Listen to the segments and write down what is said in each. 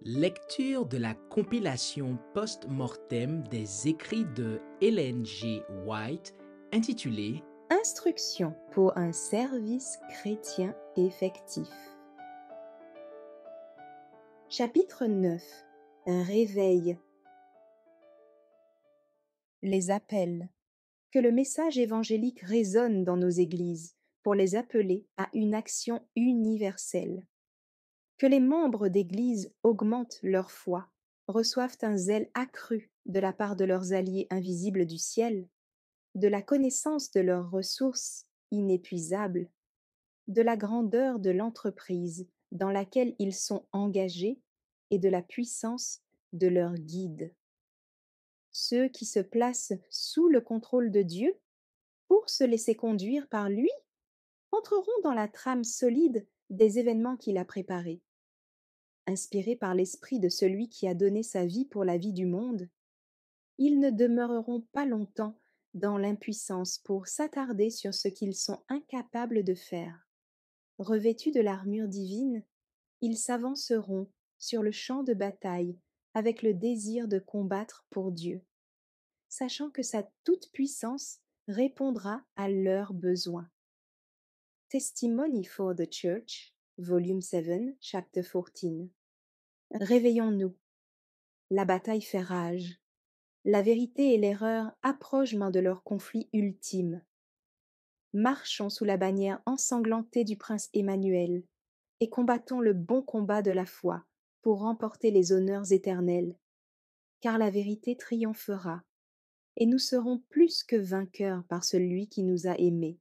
Lecture de la compilation post-mortem des écrits de Ellen G. White intitulée Instruction pour un service chrétien effectif. Chapitre 9. Un réveil. Les appels. Que le message évangélique résonne dans nos églises pour les appeler à une action universelle. Que les membres d'église augmentent leur foi, reçoivent un zèle accru de la part de leurs alliés invisibles du ciel, de la connaissance de leurs ressources inépuisables, de la grandeur de l'entreprise dans laquelle ils sont engagés et de la puissance de leur guide. Ceux qui se placent sous le contrôle de Dieu pour se laisser conduire par lui entreront dans la trame solide des événements qu'il a préparés. Inspirés par l'esprit de celui qui a donné sa vie pour la vie du monde, ils ne demeureront pas longtemps dans l'impuissance pour s'attarder sur ce qu'ils sont incapables de faire. Revêtus de l'armure divine, ils s'avanceront sur le champ de bataille avec le désir de combattre pour Dieu, sachant que sa toute-puissance répondra à leurs besoins. Testimony for the Church, Volume 7, Chapter 14. Réveillons-nous. La bataille fait rage. La vérité et l'erreur approchent de leur conflit ultime. Marchons sous la bannière ensanglantée du prince Emmanuel et combattons le bon combat de la foi pour remporter les honneurs éternels, car la vérité triomphera, et nous serons plus que vainqueurs par celui qui nous a aimés.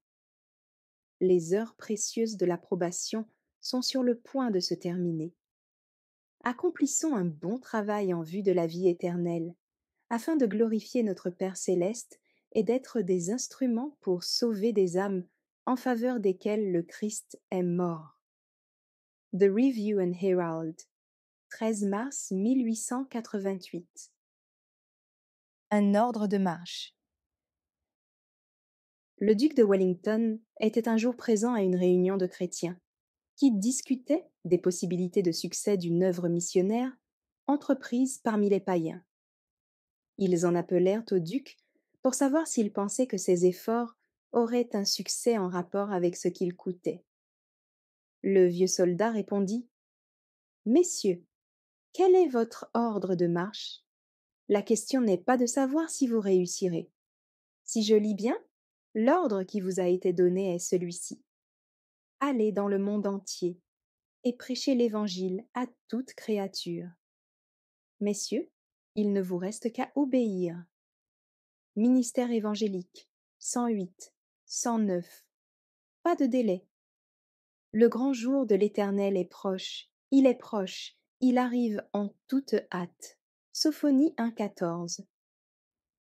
Les heures précieuses de l'approbation sont sur le point de se terminer. Accomplissons un bon travail en vue de la vie éternelle, afin de glorifier notre Père céleste et d'être des instruments pour sauver des âmes en faveur desquelles le Christ est mort. The Review and Herald, 13 mars 1888. Un ordre de marche. Le duc de Wellington était un jour présent à une réunion de chrétiens qui discutaient des possibilités de succès d'une œuvre missionnaire entreprise parmi les païens. Ils en appelèrent au duc pour savoir s'il pensait que ces efforts auraient un succès en rapport avec ce qu'ils coûtaient. Le vieux soldat répondit : « Messieurs, quel est votre ordre de marche ? La question n'est pas de savoir si vous réussirez. Si je lis bien, l'ordre qui vous a été donné est celui-ci. Allez dans le monde entier et prêchez l'Évangile à toute créature. Messieurs, il ne vous reste qu'à obéir. Ministère évangélique, 108, 109. Pas de délai. Le grand jour de l'Éternel est proche, il arrive en toute hâte. Sophonie 1,14.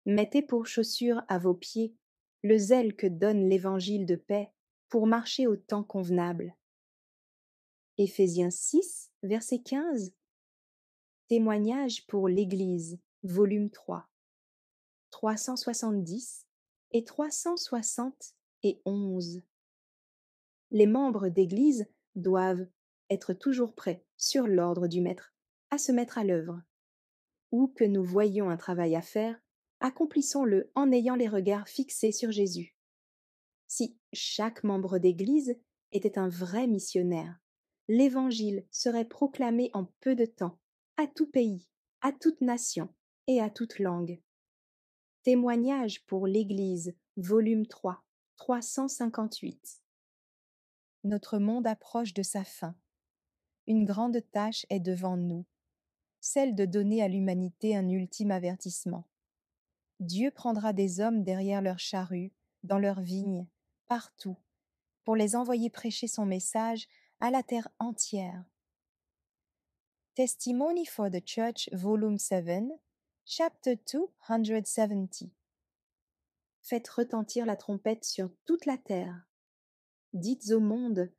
Mettez pour chaussure à vos pieds le zèle que donne l'Évangile de paix pour marcher au temps convenable. Éphésiens 6, verset 15. Témoignage pour l'Église, volume 3. 370 et 371. Les membres d'Église doivent être toujours prêts, sur l'ordre du Maître, à se mettre à l'œuvre. Où que nous voyions un travail à faire, accomplissons-le en ayant les regards fixés sur Jésus. Si chaque membre d'Église était un vrai missionnaire, l'Évangile serait proclamé en peu de temps, à tout pays, à toute nation et à toute langue. Témoignage pour l'Église, volume 3, 358. Notre monde approche de sa fin. Une grande tâche est devant nous, celle de donner à l'humanité un ultime avertissement. Dieu prendra des hommes derrière leurs charrues, dans leurs vignes, partout, pour les envoyer prêcher son message à la terre entière. Testimony for the Church, Volume 7, Chapter 270. Faites retentir la trompette sur toute la terre. Dites au monde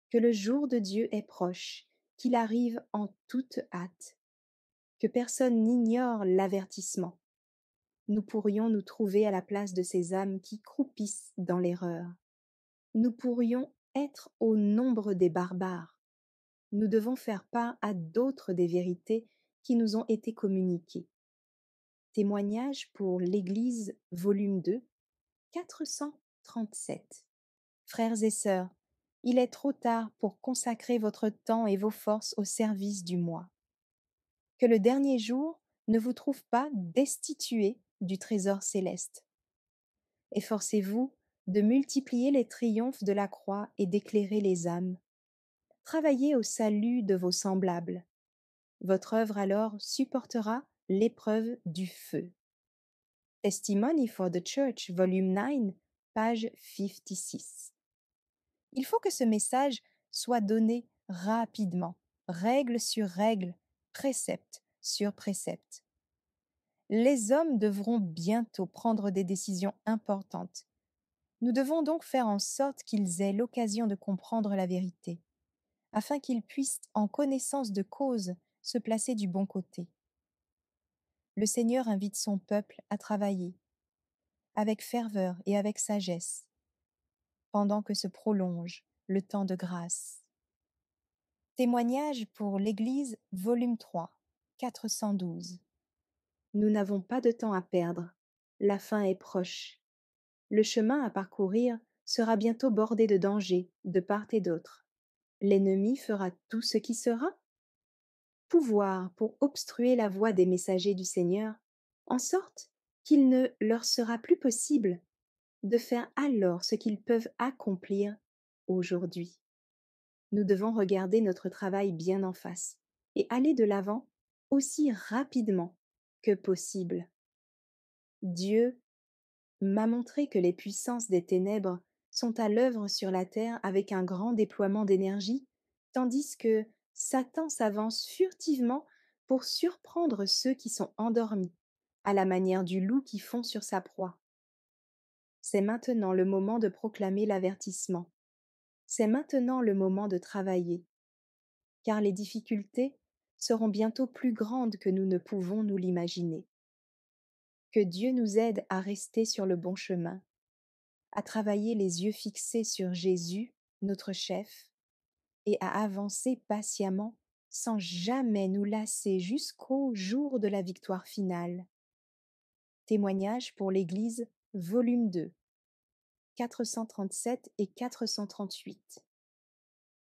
que le jour de Dieu est proche, qu'il arrive en toute hâte. Que personne n'ignore l'avertissement. Nous pourrions nous trouver à la place de ces âmes qui croupissent dans l'erreur. Nous pourrions être au nombre des barbares. nous devons faire part à d'autres des vérités qui nous ont été communiquées. Témoignage pour l'Église, volume 2, 437. Frères et sœurs, il est trop tard pour consacrer votre temps et vos forces au service du moi. Que le dernier jour ne vous trouve pas destitués du trésor céleste. Efforcez-vous de multiplier les triomphes de la croix et d'éclairer les âmes. Travaillez au salut de vos semblables. Votre œuvre alors supportera l'épreuve du feu. Testimony for the Church, volume 9, page 56. Il faut que ce message soit donné rapidement, règle sur règle, précepte sur précepte. Les hommes devront bientôt prendre des décisions importantes. Nous devons donc faire en sorte qu'ils aient l'occasion de comprendre la vérité, afin qu'ils puissent, en connaissance de cause, se placer du bon côté. Le Seigneur invite son peuple à travailler, avec ferveur et avec sagesse, pendant que se prolonge le temps de grâce. Témoignage pour l'Église, volume 3, 412. Nous n'avons pas de temps à perdre. La fin est proche. Le chemin à parcourir sera bientôt bordé de dangers de part et d'autre. L'ennemi fera tout ce qui sera pouvoir pour obstruer la voie des messagers du Seigneur, en sorte qu'il ne leur sera plus possible de faire alors ce qu'ils peuvent accomplir aujourd'hui. Nous devons regarder notre travail bien en face et aller de l'avant aussi rapidement que possible. Dieu m'a montré que les puissances des ténèbres sont à l'œuvre sur la terre avec un grand déploiement d'énergie, tandis que Satan s'avance furtivement pour surprendre ceux qui sont endormis, à la manière du loup qui fond sur sa proie. C'est maintenant le moment de proclamer l'avertissement. C'est maintenant le moment de travailler, car les difficultés seront bientôt plus grandes que nous ne pouvons nous l'imaginer. Que Dieu nous aide à rester sur le bon chemin, à travailler les yeux fixés sur Jésus, notre chef, et à avancer patiemment sans jamais nous lasser jusqu'au jour de la victoire finale. Témoignage pour l'Église, volume 2, 437 et 438.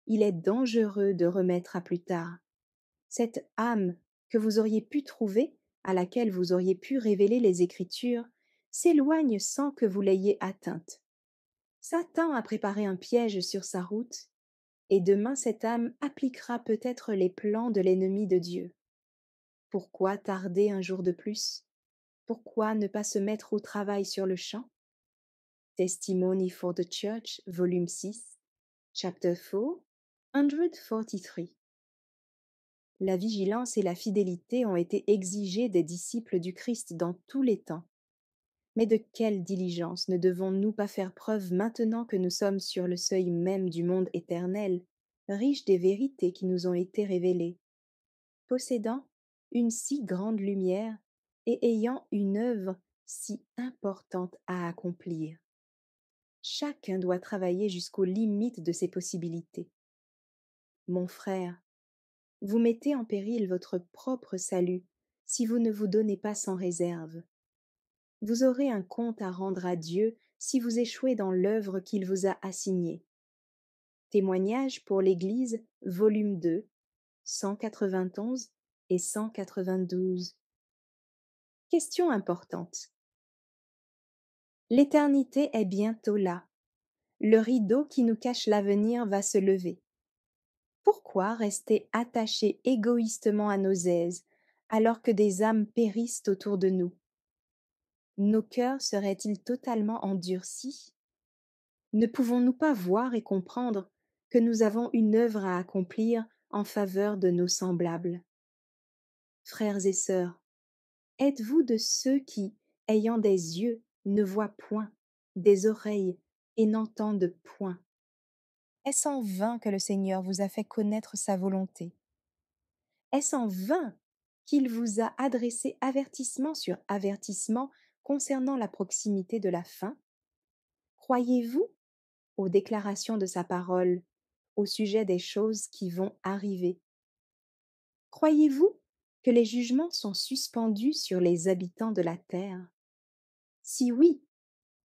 Il est dangereux de remettre à plus tard. Cette âme que vous auriez pu trouver, à laquelle vous auriez pu révéler les Écritures, s'éloigne sans que vous l'ayez atteinte. Satan a préparé un piège sur sa route, et demain cette âme appliquera peut-être les plans de l'ennemi de Dieu. Pourquoi tarder un jour de plus? Pourquoi ne pas se mettre au travail sur le champ? Testimony for the Church, volume 6, chapter 4, 143. La vigilance et la fidélité ont été exigées des disciples du Christ dans tous les temps. Mais de quelle diligence ne devons-nous pas faire preuve maintenant que nous sommes sur le seuil même du monde éternel, riche des vérités qui nous ont été révélées, possédant une si grande lumière et ayant une œuvre si importante à accomplir. Chacun doit travailler jusqu'aux limites de ses possibilités. Mon frère, vous mettez en péril votre propre salut si vous ne vous donnez pas sans réserve. Vous aurez un compte à rendre à Dieu si vous échouez dans l'œuvre qu'il vous a assignée. Témoignage pour l'Église, volume 2, 191 et 192. Question importante. L'éternité est bientôt là. Le rideau qui nous cache l'avenir va se lever. Pourquoi rester attachés égoïstement à nos aises alors que des âmes périssent autour de nous? Nos cœurs seraient-ils totalement endurcis? Ne pouvons-nous pas voir et comprendre que nous avons une œuvre à accomplir en faveur de nos semblables? Frères et sœurs, êtes-vous de ceux qui, ayant des yeux, ne voient point, des oreilles et n'entendent point? Est-ce en vain que le Seigneur vous a fait connaître sa volonté? Est-ce en vain qu'il vous a adressé avertissement sur avertissement concernant la proximité de la fin? Croyez-vous aux déclarations de sa parole, au sujet des choses qui vont arriver. Croyez-vous que les jugements sont suspendus sur les habitants de la terre? Si oui,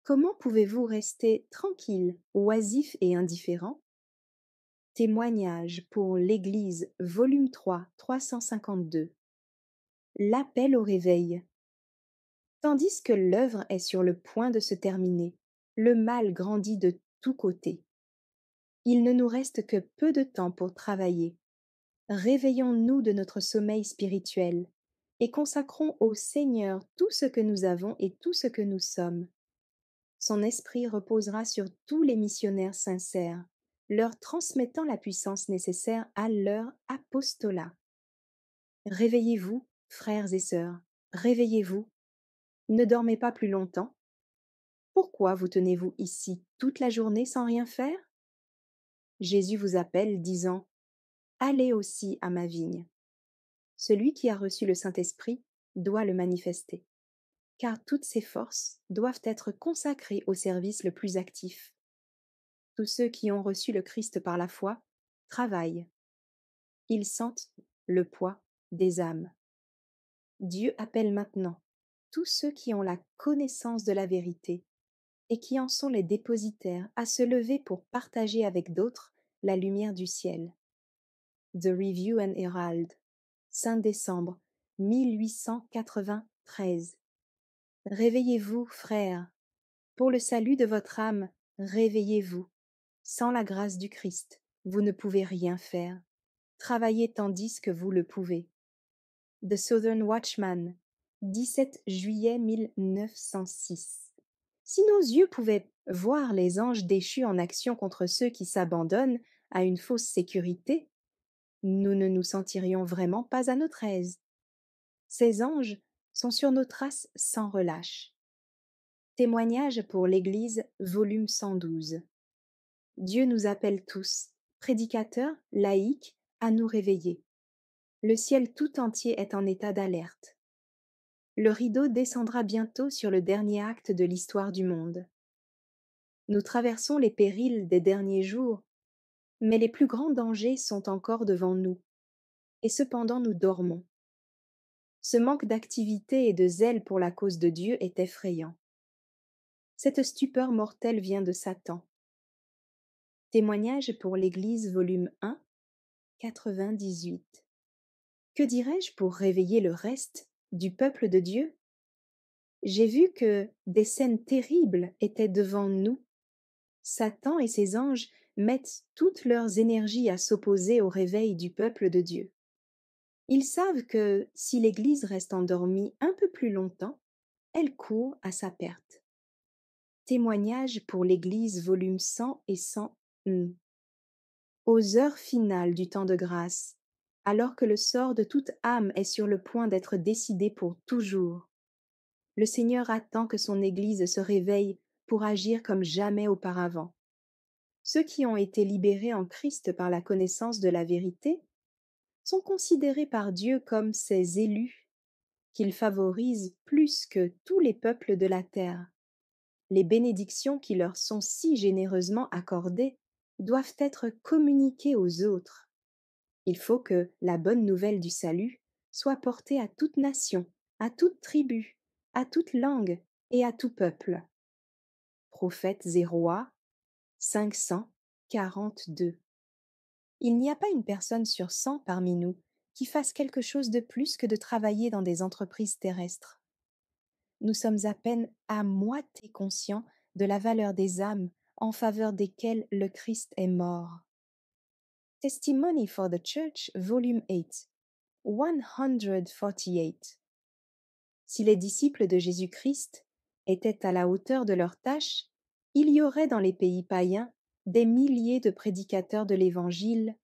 comment pouvez-vous rester tranquille, oisif et indifférent? Témoignage pour l'Église, volume 3, 352. L'appel au réveil. Tandis que l'œuvre est sur le point de se terminer, le mal grandit de tous côtés. Il ne nous reste que peu de temps pour travailler. Réveillons-nous de notre sommeil spirituel et consacrons au Seigneur tout ce que nous avons et tout ce que nous sommes. Son esprit reposera sur tous les missionnaires sincères, leur transmettant la puissance nécessaire à leur apostolat. Réveillez-vous, frères et sœurs, réveillez-vous. Ne dormez pas plus longtemps. Pourquoi vous tenez-vous ici toute la journée sans rien faire? Jésus vous appelle, disant: Allez aussi à ma vigne. Celui qui a reçu le Saint-Esprit doit le manifester, car toutes ses forces doivent être consacrées au service le plus actif. Tous ceux qui ont reçu le Christ par la foi travaillent. Ils sentent le poids des âmes. Dieu appelle maintenant tous ceux qui ont la connaissance de la vérité et qui en sont les dépositaires à se lever pour partager avec d'autres la lumière du ciel. The Review and Herald, 5 décembre 1893. Réveillez-vous, frères. Pour le salut de votre âme, réveillez-vous. Sans la grâce du Christ, vous ne pouvez rien faire. Travaillez tandis que vous le pouvez. The Southern Watchman, 17 juillet 1906. Si nos yeux pouvaient voir les anges déchus en action contre ceux qui s'abandonnent à une fausse sécurité, nous ne nous sentirions vraiment pas à notre aise. Ces anges sont sur nos traces sans relâche. Témoignage pour l'Église, volume 112. Dieu nous appelle tous, prédicateurs, laïcs, à nous réveiller. Le ciel tout entier est en état d'alerte. Le rideau descendra bientôt sur le dernier acte de l'histoire du monde. Nous traversons les périls des derniers jours, mais les plus grands dangers sont encore devant nous, et cependant nous dormons. Ce manque d'activité et de zèle pour la cause de Dieu est effrayant. Cette stupeur mortelle vient de Satan. Témoignage pour l'Église, volume 1, 98. Que dirais-je pour réveiller le reste du peuple de Dieu? J'ai vu que des scènes terribles étaient devant nous. Satan et ses anges mettent toutes leurs énergies à s'opposer au réveil du peuple de Dieu. Ils savent que si l'Église reste endormie un peu plus longtemps, elle court à sa perte. Témoignage pour l'Église, volume 100 et 101. Aux heures finales du temps de grâce, alors que le sort de toute âme est sur le point d'être décidé pour toujours, le Seigneur attend que son Église se réveille pour agir comme jamais auparavant. Ceux qui ont été libérés en Christ par la connaissance de la vérité sont considérés par Dieu comme ses élus, qu'il favorise plus que tous les peuples de la terre. Les bénédictions qui leur sont si généreusement accordées doivent être communiquées aux autres. Il faut que la bonne nouvelle du salut soit portée à toute nation, à toute tribu, à toute langue et à tout peuple. Prophètes et rois, 542. Il n'y a pas une personne sur 100 parmi nous qui fasse quelque chose de plus que de travailler dans des entreprises terrestres. Nous sommes à peine à moitié conscients de la valeur des âmes en faveur desquelles le Christ est mort. Testimony for the Church, volume 8, 148. Si les disciples de Jésus-Christ étaient à la hauteur de leur tâche, il y aurait dans les pays païens des milliers de prédicateurs de l'Évangile,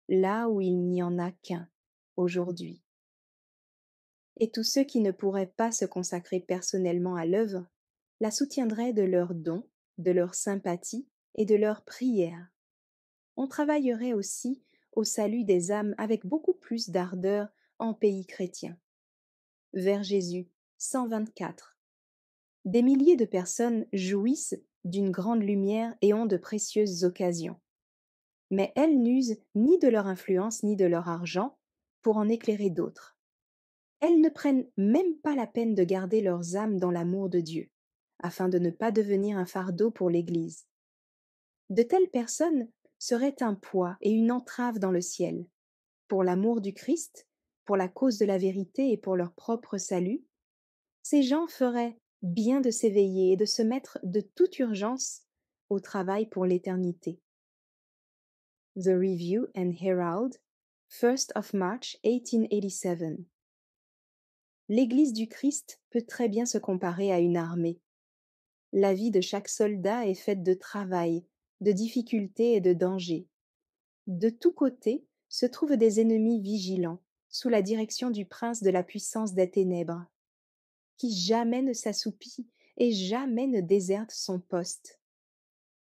là où il n'y en a qu'un aujourd'hui. Et tous ceux qui ne pourraient pas se consacrer personnellement à l'œuvre la soutiendraient de leurs dons, de leur sympathie et de leurs prières. On travaillerait aussi au salut des âmes avec beaucoup plus d'ardeur en pays chrétien. Vers Jésus, 124. Des milliers de personnes jouissent d'une grande lumière et ont de précieuses occasions. mais elles n'usent ni de leur influence ni de leur argent pour en éclairer d'autres. Elles ne prennent même pas la peine de garder leurs âmes dans l'amour de Dieu, afin de ne pas devenir un fardeau pour l'Église. De telles personnes seraient un poids et une entrave dans le ciel. Pour l'amour du Christ, pour la cause de la vérité et pour leur propre salut, ces gens feraient bien de s'éveiller et de se mettre de toute urgence au travail pour l'éternité. The Review and Herald, 1st of March 1887. L'Église du Christ peut très bien se comparer à une armée. La vie de chaque soldat est faite de travail, de difficultés et de dangers. De tous côtés se trouvent des ennemis vigilants, sous la direction du prince de la puissance des ténèbres, qui jamais ne s'assoupit et jamais ne déserte son poste.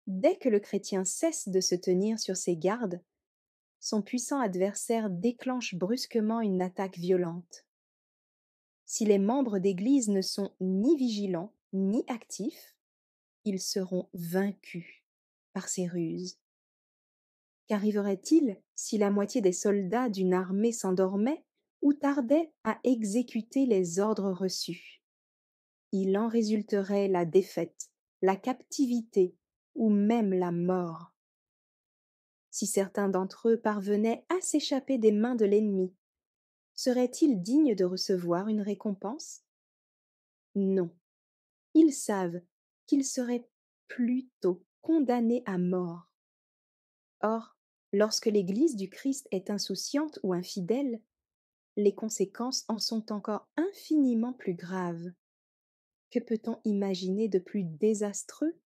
Dès que le chrétien cesse de se tenir sur ses gardes, son puissant adversaire déclenche brusquement une attaque violente. Si les membres d'Église ne sont ni vigilants ni actifs, ils seront vaincus par ces ruses. Qu'arriverait-il si la moitié des soldats d'une armée s'endormait ou tardait à exécuter les ordres reçus? Il en résulterait la défaite, la captivité ou même la mort. Si certains d'entre eux parvenaient à s'échapper des mains de l'ennemi, seraient-ils dignes de recevoir une récompense? Non. Ils savent qu'ils seraient plutôt condamnés à mort. Or, lorsque l'Église du Christ est insouciante ou infidèle, les conséquences en sont encore infiniment plus graves. Que peut-on imaginer de plus désastreux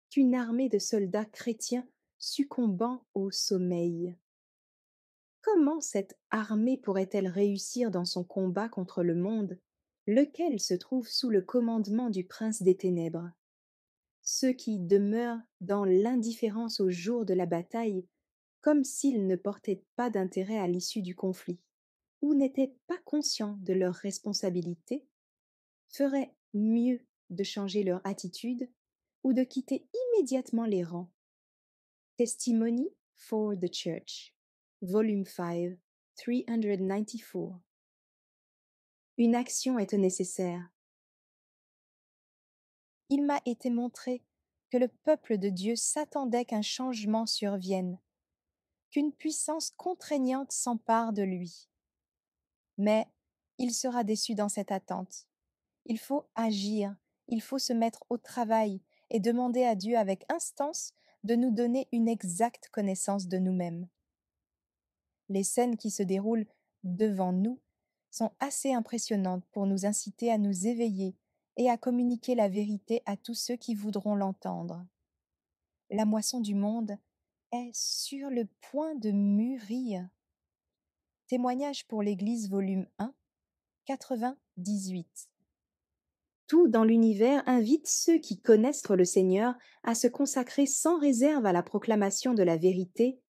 qu'une armée de soldats chrétiens succombant au sommeil? Comment cette armée pourrait-elle réussir dans son combat contre le monde, lequel se trouve sous le commandement du prince des ténèbres? Ceux qui demeurent dans l'indifférence au jour de la bataille, comme s'ils ne portaient pas d'intérêt à l'issue du conflit, ou n'étaient pas conscients de leurs responsabilités, feraient mieux de changer leur attitude ou de quitter immédiatement les rangs. Testimony for the Church, Volume 5, 394. Une action est nécessaire. Il m'a été montré que le peuple de Dieu s'attendait qu'un changement survienne, qu'une puissance contraignante s'empare de lui. Mais il sera déçu dans cette attente. Il faut agir, il faut se mettre au travail et demander à Dieu avec instance de nous donner une exacte connaissance de nous-mêmes. Les scènes qui se déroulent devant nous sont assez impressionnantes pour nous inciter à nous éveiller et à communiquer la vérité à tous ceux qui voudront l'entendre. La moisson du monde est sur le point de mûrir. Témoignage pour l'Église, volume 1, 98. Tout dans l'univers invite ceux qui connaissent le Seigneur à se consacrer sans réserve à la proclamation de la vérité,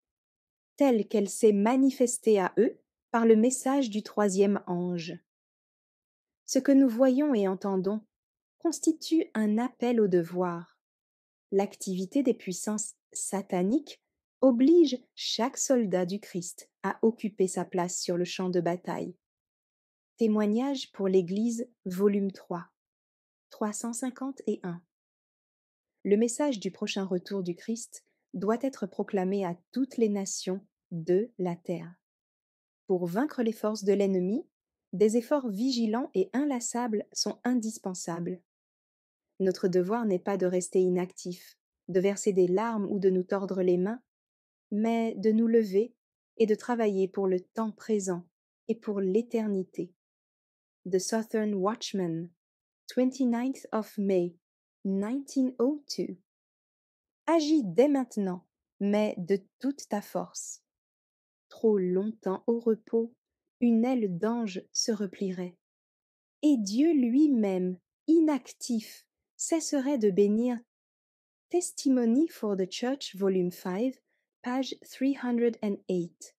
telle qu'elle s'est manifestée à eux par le message du troisième ange. Ce que nous voyons et entendons constitue un appel au devoir. L'activité des puissances sataniques oblige chaque soldat du Christ à occuper sa place sur le champ de bataille. Témoignage pour l'Église, volume 3, 351. Le message du prochain retour du Christ doit être proclamé à toutes les nations de la terre. Pour vaincre les forces de l'ennemi, des efforts vigilants et inlassables sont indispensables. Notre devoir n'est pas de rester inactif, de verser des larmes ou de nous tordre les mains, mais de nous lever et de travailler pour le temps présent et pour l'éternité. The Southern Watchman, 29th of May, 1902. Agis dès maintenant, mais de toute ta force. Trop longtemps au repos, une aile d'ange se replierait, et Dieu lui-même, inactif, cesserait de bénir. Testimony for the Church, volume 5, page 308.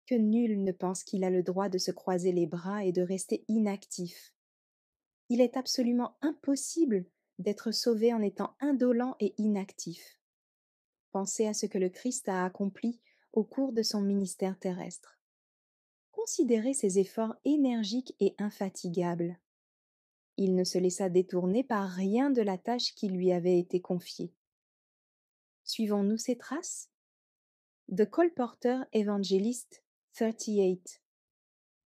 Que nul ne pense qu'il a le droit de se croiser les bras et de rester inactif. Il est absolument impossible d'être sauvé en étant indolent et inactif. penser à ce que le Christ a accompli au cours de son ministère terrestre. Considérez ses efforts énergiques et infatigables. Il ne se laissa détourner par rien de la tâche qui lui avait été confiée. Suivons-nous ses traces? The Colporteur Evangelist 38.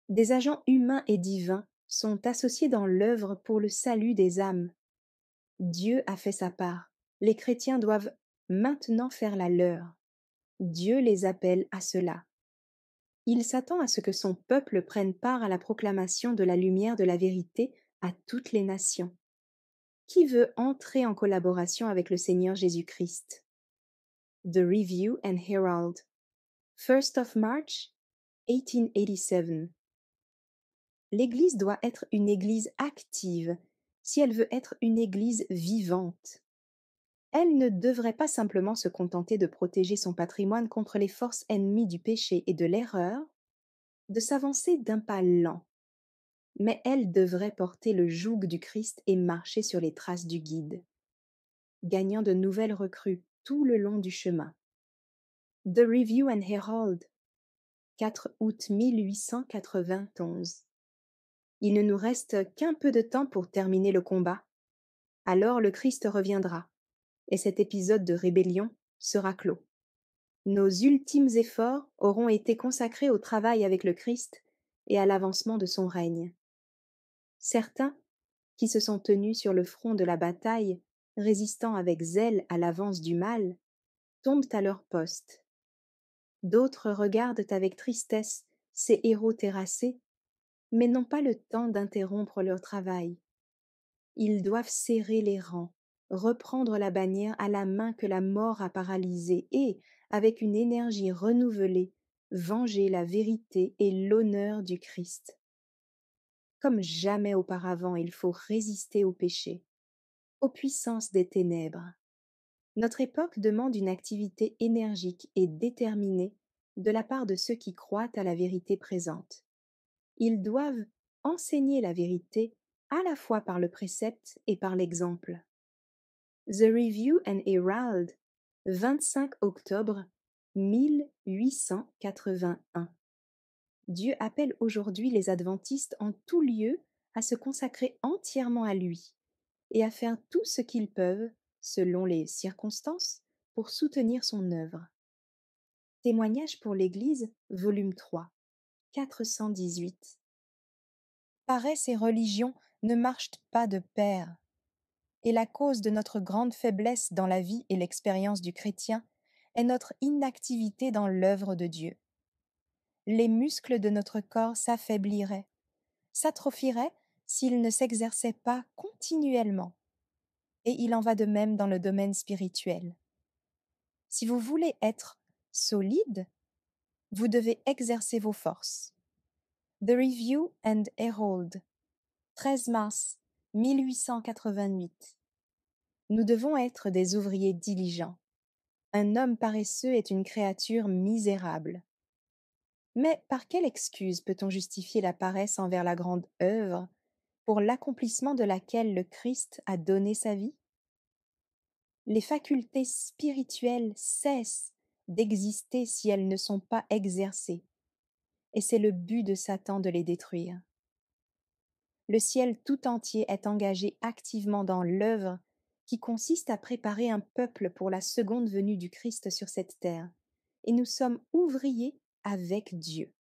Des agents humains et divins sont associés dans l'œuvre pour le salut des âmes. Dieu a fait sa part. Les chrétiens doivent maintenant faire la leur. Dieu les appelle à cela. Il s'attend à ce que son peuple prenne part à la proclamation de la lumière de la vérité à toutes les nations. Qui veut entrer en collaboration avec le Seigneur Jésus-Christ? The Review and Herald, 1st of March, 1887. L'Église doit être une Église active si elle veut être une Église vivante. Elle ne devrait pas simplement se contenter de protéger son patrimoine contre les forces ennemies du péché et de l'erreur, de s'avancer d'un pas lent, mais elle devrait porter le joug du Christ et marcher sur les traces du guide, gagnant de nouvelles recrues tout le long du chemin. The Review and Herald, 4 août 1891. Il ne nous reste qu'un peu de temps pour terminer le combat. Alors le Christ reviendra, et cet épisode de rébellion sera clos. Nos ultimes efforts auront été consacrés au travail avec le Christ et à l'avancement de son règne. Certains, qui se sont tenus sur le front de la bataille, résistant avec zèle à l'avance du mal, tombent à leur poste. D'autres regardent avec tristesse ces héros terrassés, mais n'ont pas le temps d'interrompre leur travail. Ils doivent serrer les rangs, reprendre la bannière à la main que la mort a paralysée et, avec une énergie renouvelée, venger la vérité et l'honneur du Christ. Comme jamais auparavant, il faut résister au péché, aux puissances des ténèbres. Notre époque demande une activité énergique et déterminée de la part de ceux qui croient à la vérité présente. Ils doivent enseigner la vérité à la fois par le précepte et par l'exemple. The Review and Herald, 25 octobre 1881. Dieu appelle aujourd'hui les adventistes en tout lieu à se consacrer entièrement à lui et à faire tout ce qu'ils peuvent, selon les circonstances, pour soutenir son œuvre. Témoignage pour l'Église, volume 3, 418. Paresse et religion ne marchent pas de pair, et la cause de notre grande faiblesse dans la vie et l'expérience du chrétien est notre inactivité dans l'œuvre de Dieu. Les muscles de notre corps s'affaibliraient, s'atrophieraient s'ils ne s'exerçaient pas continuellement. Et il en va de même dans le domaine spirituel. Si vous voulez être solide, vous devez exercer vos forces. The Review and Herald, 13 mars 1888. Nous devons être des ouvriers diligents. Un homme paresseux est une créature misérable. Mais par quelle excuse peut-on justifier la paresse envers la grande œuvre pour l'accomplissement de laquelle le Christ a donné sa vie? Les facultés spirituelles cessent d'exister si elles ne sont pas exercées, et c'est le but de Satan de les détruire. Le ciel tout entier est engagé activement dans l'œuvre qui consiste à préparer un peuple pour la seconde venue du Christ sur cette terre, et nous sommes ouvriers avec Dieu.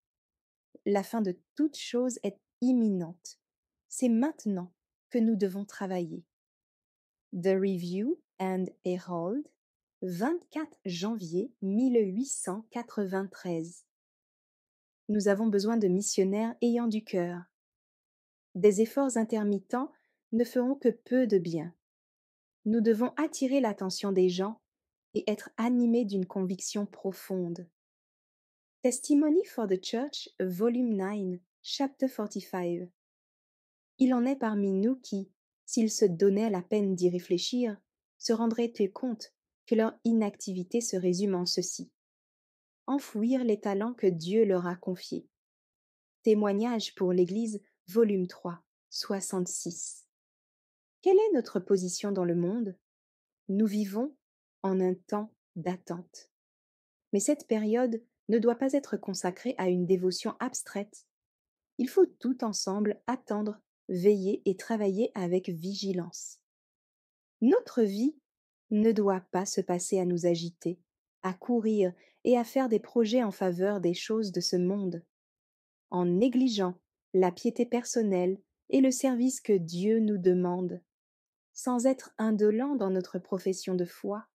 La fin de toute chose est imminente. C'est maintenant que nous devons travailler. The Review and Herald, 24 janvier 1893. Nous avons besoin de missionnaires ayant du cœur. Des efforts intermittents ne feront que peu de bien. Nous devons attirer l'attention des gens et être animés d'une conviction profonde. Testimony for the Church, Volume 9, Chapter 45. Il en est parmi nous qui, s'ils se donnaient la peine d'y réfléchir, se rendraient compte que leur inactivité se résume en ceci: enfouir les talents que Dieu leur a confiés. Témoignage pour l'Église, volume 3, 66. Quelle est notre position dans le monde? Nous vivons en un temps d'attente. Mais cette période ne doit pas être consacrée à une dévotion abstraite. Il faut tout ensemble attendre, veiller et travailler avec vigilance. Notre vie ne doit pas se passer à nous agiter, à courir et à faire des projets en faveur des choses de ce monde, en négligeant la piété personnelle et le service que Dieu nous demande. Sans être indolents dans notre profession de foi,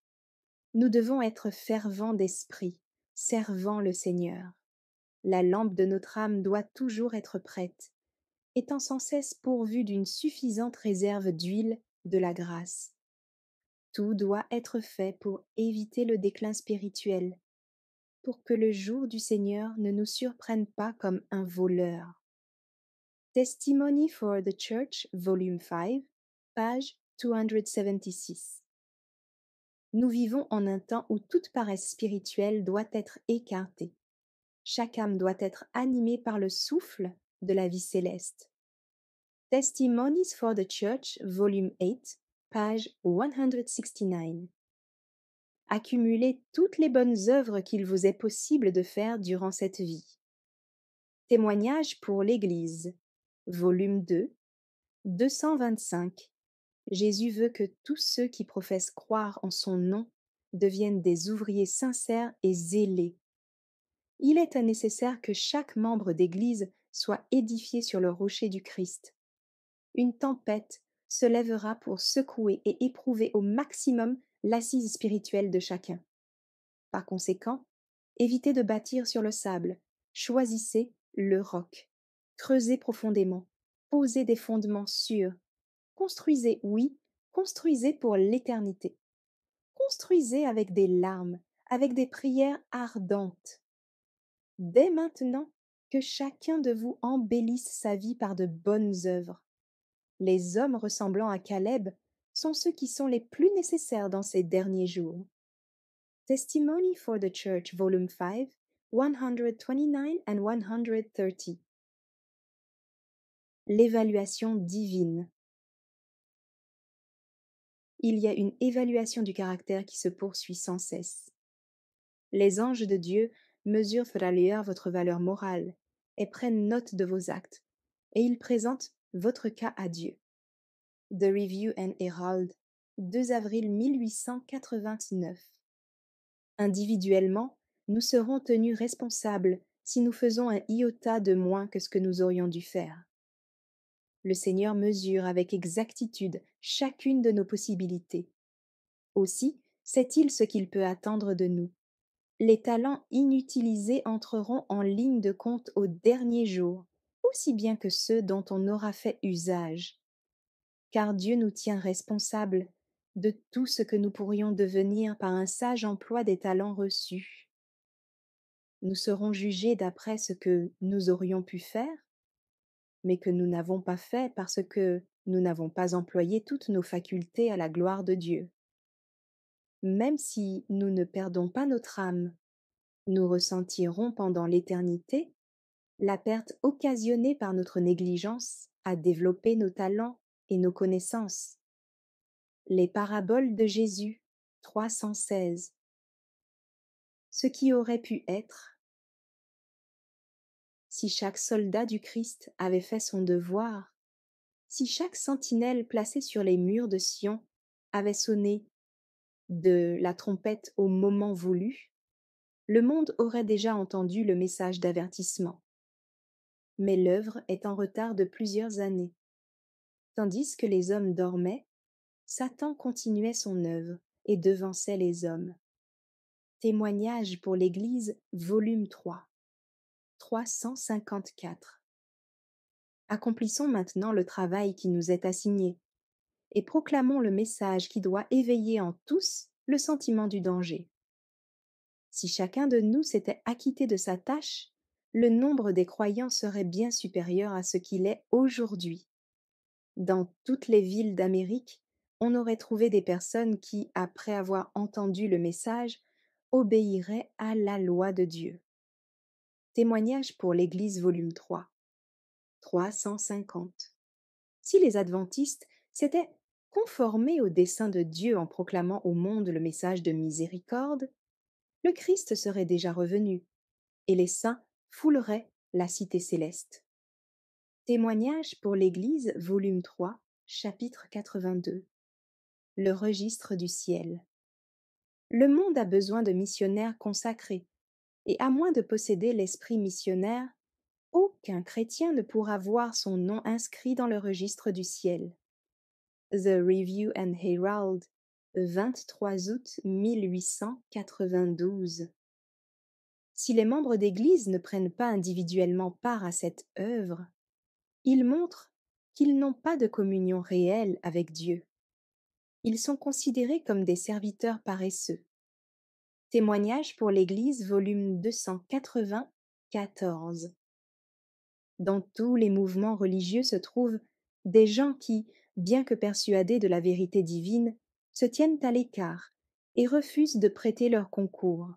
nous devons être fervents d'esprit, servant le Seigneur. La lampe de notre âme doit toujours être prête, étant sans cesse pourvue d'une suffisante réserve d'huile de la grâce. Tout doit être fait pour éviter le déclin spirituel, pour que le jour du Seigneur ne nous surprenne pas comme un voleur. Testimony for the Church, volume 5, page 276. Nous vivons en un temps où toute paresse spirituelle doit être écartée. Chaque âme doit être animée par le souffle de la vie céleste. Testimonies for the Church, volume 8, page 169. Accumulez toutes les bonnes œuvres qu'il vous est possible de faire durant cette vie. Témoignages pour l'Église, volume 2, 225. Jésus veut que tous ceux qui professent croire en son nom deviennent des ouvriers sincères et zélés. Il est nécessaire que chaque membre d'Église soit édifié sur le rocher du Christ. Une tempête se lèvera pour secouer et éprouver au maximum l'assise spirituelle de chacun. Par conséquent, évitez de bâtir sur le sable, choisissez le roc. Creusez profondément, posez des fondements sûrs. Construisez, oui, construisez pour l'éternité. Construisez avec des larmes, avec des prières ardentes. Dès maintenant, que chacun de vous embellisse sa vie par de bonnes œuvres. Les hommes ressemblant à Caleb sont ceux qui sont les plus nécessaires dans ces derniers jours. Testimony for the Church, volume 5, 129 and 130. L'évaluation divine. Il y a une évaluation du caractère qui se poursuit sans cesse. Les anges de Dieu mesurent Fralier votre valeur morale et prennent note de vos actes, et ils présentent votre cas à Dieu. The Review and Herald, 2 avril 1889. Individuellement, nous serons tenus responsables si nous faisons un iota de moins que ce que nous aurions dû faire. Le Seigneur mesure avec exactitude chacune de nos possibilités. Aussi sait-il ce qu'il peut attendre de nous. Les talents inutilisés entreront en ligne de compte au dernier jour, aussi bien que ceux dont on aura fait usage. Car Dieu nous tient responsables de tout ce que nous pourrions devenir par un sage emploi des talents reçus. Nous serons jugés d'après ce que nous aurions pu faire, mais que nous n'avons pas fait parce que nous n'avons pas employé toutes nos facultés à la gloire de Dieu. Même si nous ne perdons pas notre âme, nous ressentirons pendant l'éternité la perte occasionnée par notre négligence à développer nos talents et nos connaissances. Les paraboles de Jésus, 316. Ce qui aurait pu être, si chaque soldat du Christ avait fait son devoir, si chaque sentinelle placée sur les murs de Sion avait sonné de la trompette au moment voulu, le monde aurait déjà entendu le message d'avertissement. Mais l'œuvre est en retard de plusieurs années. Tandis que les hommes dormaient, Satan continuait son œuvre et devançait les hommes. Témoignage pour l'Église, volume 3, 354. Accomplissons maintenant le travail qui nous est assigné et proclamons le message qui doit éveiller en tous le sentiment du danger. Si chacun de nous s'était acquitté de sa tâche, le nombre des croyants serait bien supérieur à ce qu'il est aujourd'hui. Dans toutes les villes d'Amérique, on aurait trouvé des personnes qui, après avoir entendu le message, obéiraient à la loi de Dieu. Témoignage pour l'Église, volume 3, 350. Si les adventistes s'étaient conformer au dessein de Dieu en proclamant au monde le message de miséricorde, le Christ serait déjà revenu, et les saints fouleraient la cité céleste. Témoignage pour l'Église, volume 3, chapitre 82. Le registre du ciel. Le monde a besoin de missionnaires consacrés, et à moins de posséder l'esprit missionnaire, aucun chrétien ne pourra voir son nom inscrit dans le registre du ciel. The Review and Herald, 23 août 1892. Si les membres d'Église ne prennent pas individuellement part à cette œuvre, ils montrent qu'ils n'ont pas de communion réelle avec Dieu. Ils sont considérés comme des serviteurs paresseux. Témoignage pour l'Église, volume 294. Dans tous les mouvements religieux se trouvent des gens qui, bien que persuadés de la vérité divine, se tiennent à l'écart et refusent de prêter leur concours.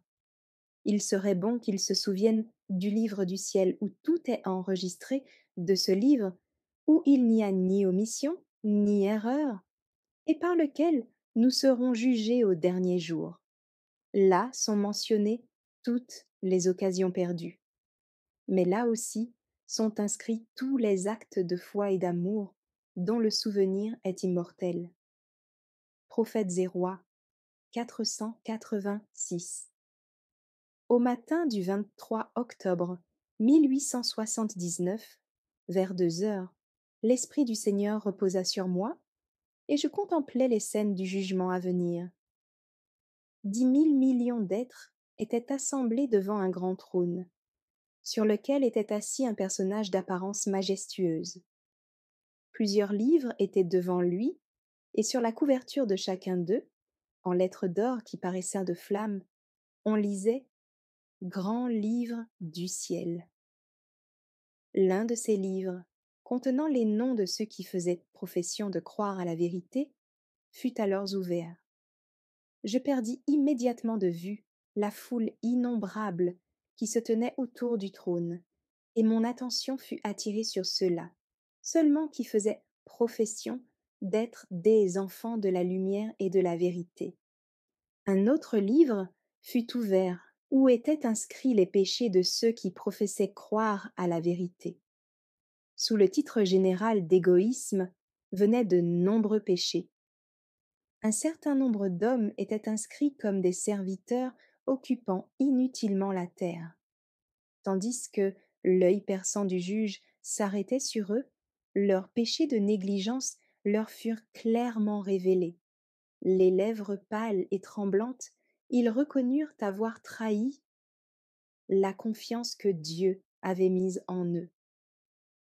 Il serait bon qu'ils se souviennent du livre du ciel où tout est enregistré, de ce livre où il n'y a ni omission ni erreur, et par lequel nous serons jugés au dernier jour. Là sont mentionnées toutes les occasions perdues. Mais là aussi sont inscrits tous les actes de foi et d'amour dont le souvenir est immortel. Prophètes et rois, 486. Au matin du 23 octobre 1879, vers 2 heures, l'Esprit du Seigneur reposa sur moi, et je contemplais les scènes du jugement à venir. 10 000 millions d'êtres étaient assemblés devant un grand trône, sur lequel était assis un personnage d'apparence majestueuse. Plusieurs livres étaient devant lui, et sur la couverture de chacun d'eux, en lettres d'or qui paraissaient de flammes, on lisait « Grand livre du ciel ». L'un de ces livres, contenant les noms de ceux qui faisaient profession de croire à la vérité, fut alors ouvert. Je perdis immédiatement de vue la foule innombrable qui se tenait autour du trône, et mon attention fut attirée sur ceux-là, seulement qui faisaient profession d'être des enfants de la lumière et de la vérité. Un autre livre fut ouvert où étaient inscrits les péchés de ceux qui professaient croire à la vérité. Sous le titre général d'égoïsme venaient de nombreux péchés. Un certain nombre d'hommes étaient inscrits comme des serviteurs occupant inutilement la terre. Tandis que l'œil perçant du juge s'arrêtait sur eux, leurs péchés de négligence leur furent clairement révélés. Les lèvres pâles et tremblantes, ils reconnurent avoir trahi la confiance que Dieu avait mise en eux.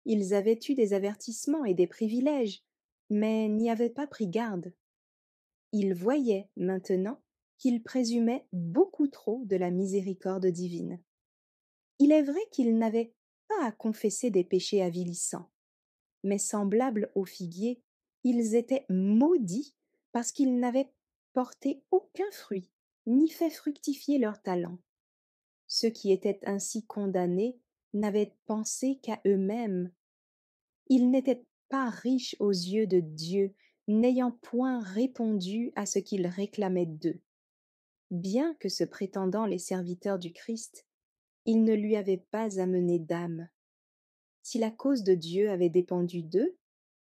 Ils avaient eu des avertissements et des privilèges, mais n'y avaient pas pris garde. Ils voyaient maintenant qu'ils présumaient beaucoup trop de la miséricorde divine. Il est vrai qu'ils n'avaient pas à confesser des péchés avilissants, mais semblables aux figuiers, ils étaient maudits parce qu'ils n'avaient porté aucun fruit, ni fait fructifier leur talent. Ceux qui étaient ainsi condamnés n'avaient pensé qu'à eux-mêmes. Ils n'étaient pas riches aux yeux de Dieu, n'ayant point répondu à ce qu'il réclamait d'eux. Bien que se prétendant les serviteurs du Christ, ils ne lui avaient pas amené d'âme. Si la cause de Dieu avait dépendu d'eux,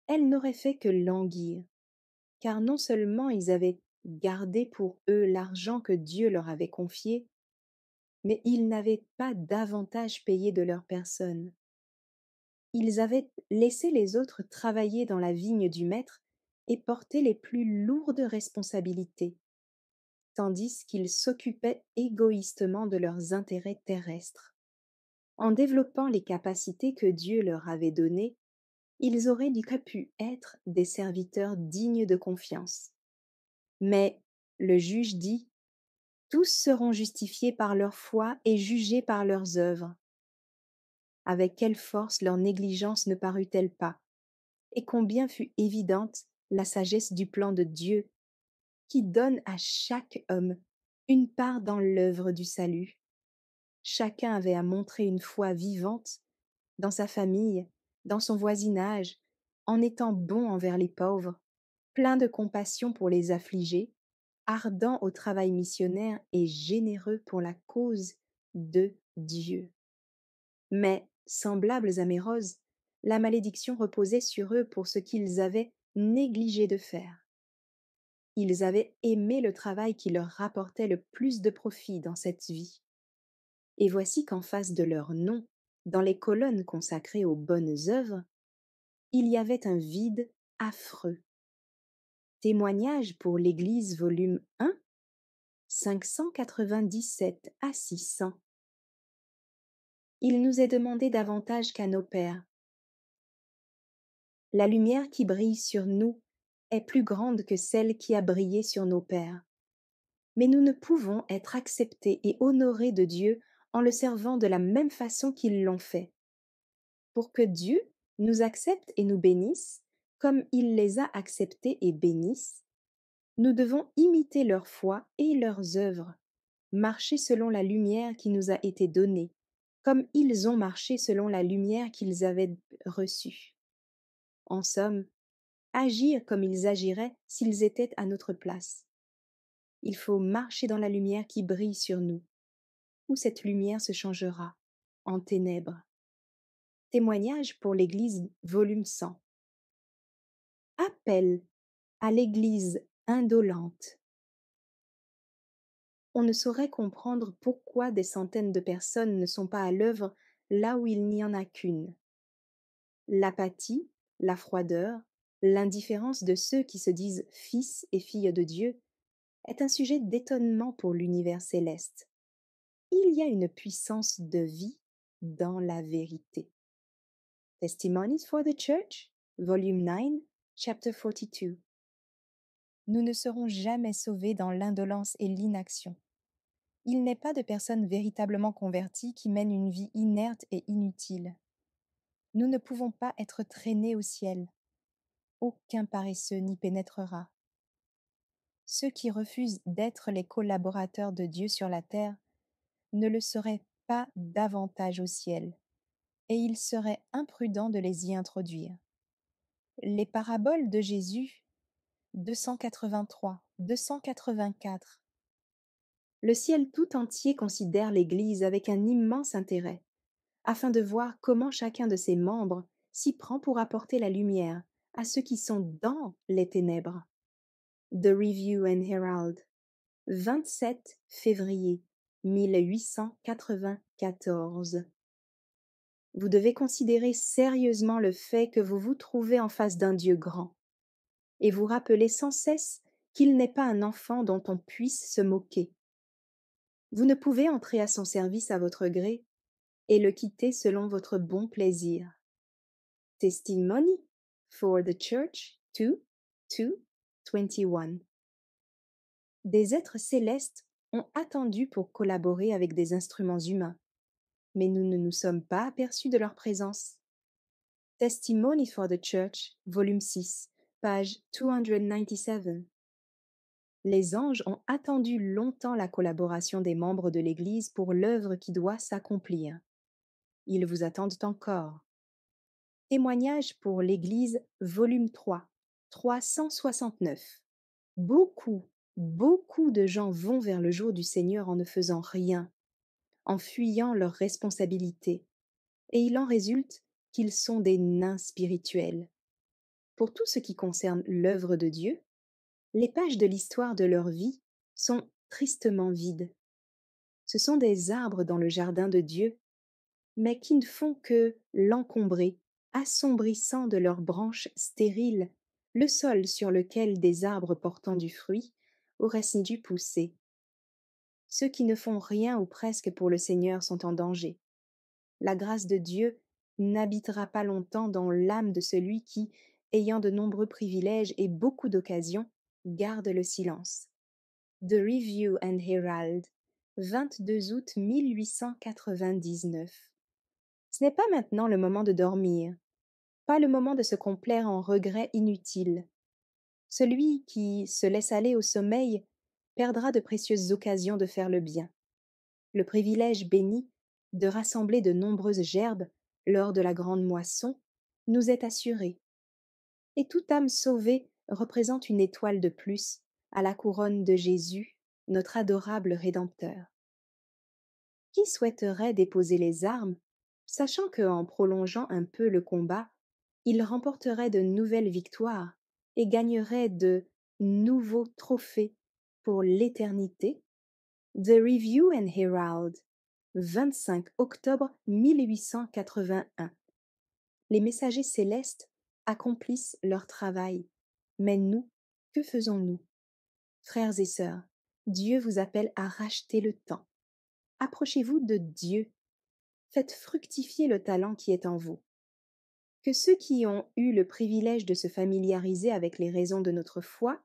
elle n'aurait fait que languir, car non seulement ils avaient gardé pour eux l'argent que Dieu leur avait confié, mais ils n'avaient pas davantage payé de leur personne. Ils avaient laissé les autres travailler dans la vigne du Maître et porter les plus lourdes responsabilités, tandis qu'ils s'occupaient égoïstement de leurs intérêts terrestres. En développant les capacités que Dieu leur avait données, ils auraient du coup pu être des serviteurs dignes de confiance. Mais le juge dit: tous seront justifiés par leur foi et jugés par leurs œuvres. Avec quelle force leur négligence ne parut-elle pas, et combien fut évidente la sagesse du plan de Dieu, qui donne à chaque homme une part dans l'œuvre du salut. Chacun avait à montrer une foi vivante dans sa famille, dans son voisinage, en étant bon envers les pauvres. plein de compassion pour les affligés, ardent au travail missionnaire et généreux pour la cause de Dieu. Mais, semblables à mes roses, la malédiction reposait sur eux pour ce qu'ils avaient négligé de faire. Ils avaient aimé le travail qui leur rapportait le plus de profit dans cette vie. Et voici qu'en face de leur nom, dans les colonnes consacrées aux bonnes œuvres, il y avait un vide affreux. Témoignage pour l'Église, volume 1, 597 à 600. Il nous est demandé davantage qu'à nos pères. La lumière qui brille sur nous est plus grande que celle qui a brillé sur nos pères. Mais nous ne pouvons être acceptés et honorés de Dieu en le servant de la même façon qu'ils l'ont fait. Pour que Dieu nous accepte et nous bénisse, comme il les a acceptés et bénisse, nous devons imiter leur foi et leurs œuvres, marcher selon la lumière qui nous a été donnée, comme ils ont marché selon la lumière qu'ils avaient reçue. En somme, agir comme ils agiraient s'ils étaient à notre place. Il faut marcher dans la lumière qui brille sur nous, ou cette lumière se changera en ténèbres. Témoignage pour l'Église, volume 100. Appel à l'Église indolente. On ne saurait comprendre pourquoi des centaines de personnes ne sont pas à l'œuvre là où il n'y en a qu'une. L'apathie, la froideur, l'indifférence de ceux qui se disent fils et filles de Dieu est un sujet d'étonnement pour l'univers céleste. Il y a une puissance de vie dans la vérité. Testimonies for the Church, volume 9, chapter 42. Nous ne serons jamais sauvés dans l'indolence et l'inaction. Il n'est pas de personnes véritablement converties qui mènent une vie inerte et inutile. Nous ne pouvons pas être traînés au ciel. Aucun paresseux n'y pénétrera. Ceux qui refusent d'être les collaborateurs de Dieu sur la terre ne le seraient pas davantage au ciel, et il serait imprudent de les y introduire. Les paraboles de Jésus, 283, 284. Le ciel tout entier considère l'Église avec un immense intérêt, afin de voir comment chacun de ses membres s'y prend pour apporter la lumière à ceux qui sont dans les ténèbres. The Review and Herald, 27 février 1894. Vous devez considérer sérieusement le fait que vous vous trouvez en face d'un Dieu grand, et vous rappeler sans cesse qu'il n'est pas un enfant dont on puisse se moquer. Vous ne pouvez entrer à son service à votre gré et le quitter selon votre bon plaisir. Testimony for the Church 2, 2, 21. Des êtres célestes ont attendu pour collaborer avec des instruments humains, mais nous ne nous sommes pas aperçus de leur présence. Testimony for the Church, volume 6, page 297. Les anges ont attendu longtemps la collaboration des membres de l'Église pour l'œuvre qui doit s'accomplir. Ils vous attendent encore. Témoignage pour l'Église, volume 3, 369. Beaucoup de gens vont vers le jour du Seigneur en ne faisant rien, en fuyant leurs responsabilités, et il en résulte qu'ils sont des nains spirituels. Pour tout ce qui concerne l'œuvre de Dieu, les pages de l'histoire de leur vie sont tristement vides. Ce sont des arbres dans le jardin de Dieu, mais qui ne font que l'encombrer, assombrissant de leurs branches stériles le sol sur lequel des arbres portant du fruit auraient dû pousser. Ceux qui ne font rien ou presque pour le Seigneur sont en danger. La grâce de Dieu n'habitera pas longtemps dans l'âme de celui qui, ayant de nombreux privilèges et beaucoup d'occasions, garde le silence. The Review and Herald, 22 août 1899. Ce n'est pas maintenant le moment de dormir, pas le moment de se complaire en regrets inutiles. Celui qui se laisse aller au sommeil perdra de précieuses occasions de faire le bien. Le privilège béni de rassembler de nombreuses gerbes lors de la grande moisson nous est assuré. Et toute âme sauvée représente une étoile de plus à la couronne de Jésus, notre adorable Rédempteur. Qui souhaiterait déposer les armes, sachant qu'en prolongeant un peu le combat, il remporterait de nouvelles victoires et gagnerait de nouveaux trophées pour l'éternité? The Review and Herald, 25 octobre 1881. Les messagers célestes accomplissent leur travail. Mais nous, que faisons-nous? Frères et sœurs, Dieu vous appelle à racheter le temps. Approchez-vous de Dieu. Faites fructifier le talent qui est en vous. Que ceux qui ont eu le privilège de se familiariser avec les raisons de notre foi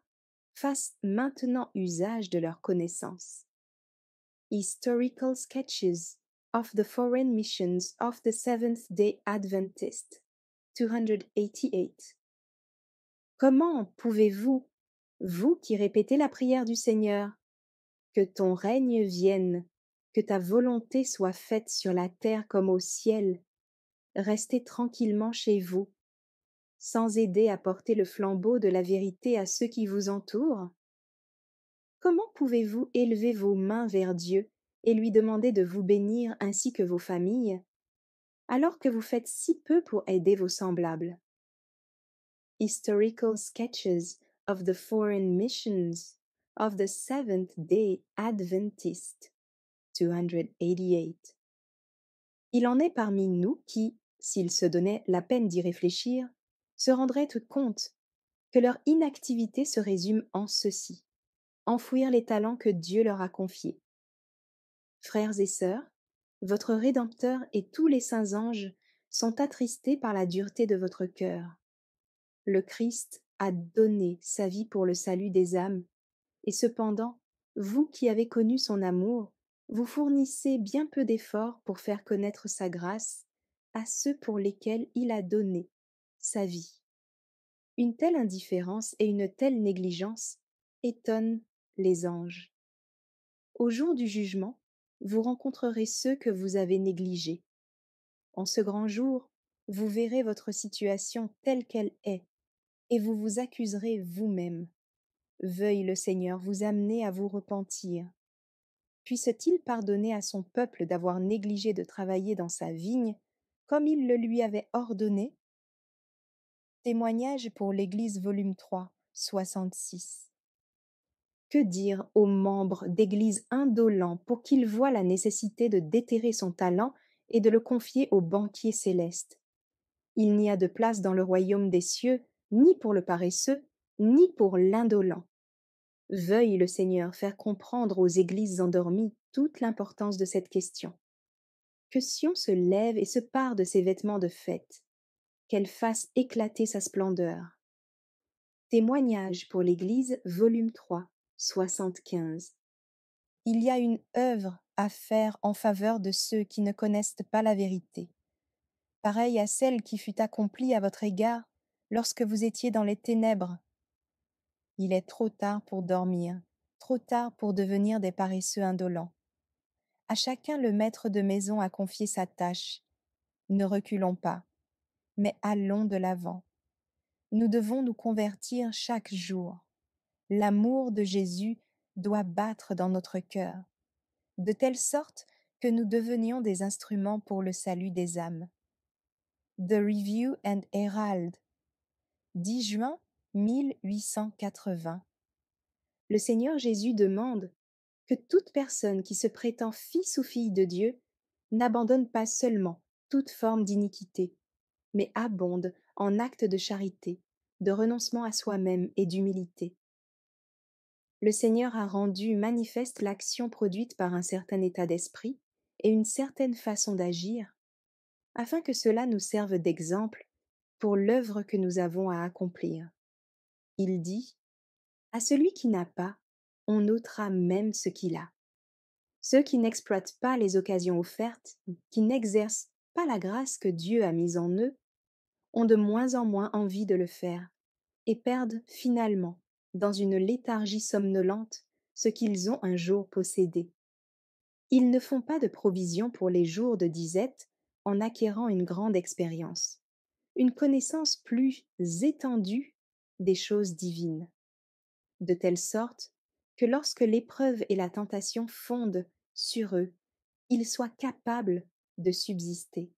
fassent maintenant usage de leur connaissance. Historical Sketches of the Foreign Missions of the Seventh-day Adventist, 288. Comment pouvez-vous, vous qui répétez la prière du Seigneur, que ton règne vienne, que ta volonté soit faite sur la terre comme au ciel, rester tranquillement chez vous, sans aider à porter le flambeau de la vérité à ceux qui vous entourent? Comment pouvez-vous élever vos mains vers Dieu et lui demander de vous bénir ainsi que vos familles, alors que vous faites si peu pour aider vos semblables? Historical Sketches of the Foreign Missions of the Seventh-day Adventist, 288. Il en est parmi nous qui, s'ils se donnaient la peine d'y réfléchir, se rendraient compte que leur inactivité se résume en ceci: enfouir les talents que Dieu leur a confiés. Frères et sœurs, votre Rédempteur et tous les saints anges sont attristés par la dureté de votre cœur. Le Christ a donné sa vie pour le salut des âmes, et cependant, vous qui avez connu son amour, vous fournissez bien peu d'efforts pour faire connaître sa grâce à ceux pour lesquels il a donné sa vie. Une telle indifférence et une telle négligence étonnent les anges. Au jour du jugement, vous rencontrerez ceux que vous avez négligés. En ce grand jour, vous verrez votre situation telle qu'elle est, et vous vous accuserez vous-même. Veuille le Seigneur vous amener à vous repentir. Puisse-t-il pardonner à son peuple d'avoir négligé de travailler dans sa vigne, comme il le lui avait ordonné? Témoignage pour l'Église, volume 3, 66. Que dire aux membres d'Église indolents pour qu'ils voient la nécessité de déterrer son talent et de le confier au banquier céleste? Il n'y a de place dans le royaume des cieux, ni pour le paresseux, ni pour l'indolent. Veuille le Seigneur faire comprendre aux églises endormies toute l'importance de cette question. Que Sion se lève et se pare de ses vêtements de fête, qu'elle fasse éclater sa splendeur. Témoignage pour l'Église, volume 3, 75. Il y a une œuvre à faire en faveur de ceux qui ne connaissent pas la vérité, pareille à celle qui fut accomplie à votre égard lorsque vous étiez dans les ténèbres. Il est trop tard pour dormir, trop tard pour devenir des paresseux indolents. À chacun le maître de maison a confié sa tâche. Ne reculons pas, mais allons de l'avant. Nous devons nous convertir chaque jour. L'amour de Jésus doit battre dans notre cœur, de telle sorte que nous devenions des instruments pour le salut des âmes. The Review and Herald, 10 juin 1880. Le Seigneur Jésus demande que toute personne qui se prétend fils ou fille de Dieu n'abandonne pas seulement toute forme d'iniquité, mais abonde en actes de charité, de renoncement à soi-même et d'humilité. Le Seigneur a rendu manifeste l'action produite par un certain état d'esprit et une certaine façon d'agir, afin que cela nous serve d'exemple pour l'œuvre que nous avons à accomplir. Il dit: à celui qui n'a pas, on ôtera même ce qu'il a. Ceux qui n'exploitent pas les occasions offertes, qui n'exercent pas la grâce que Dieu a mise en eux, ont de moins en moins envie de le faire et perdent finalement, dans une léthargie somnolente, ce qu'ils ont un jour possédé. Ils ne font pas de provision pour les jours de disette en acquérant une grande expérience, une connaissance plus étendue des choses divines, de telle sorte que lorsque l'épreuve et la tentation fondent sur eux, ils soient capables de subsister.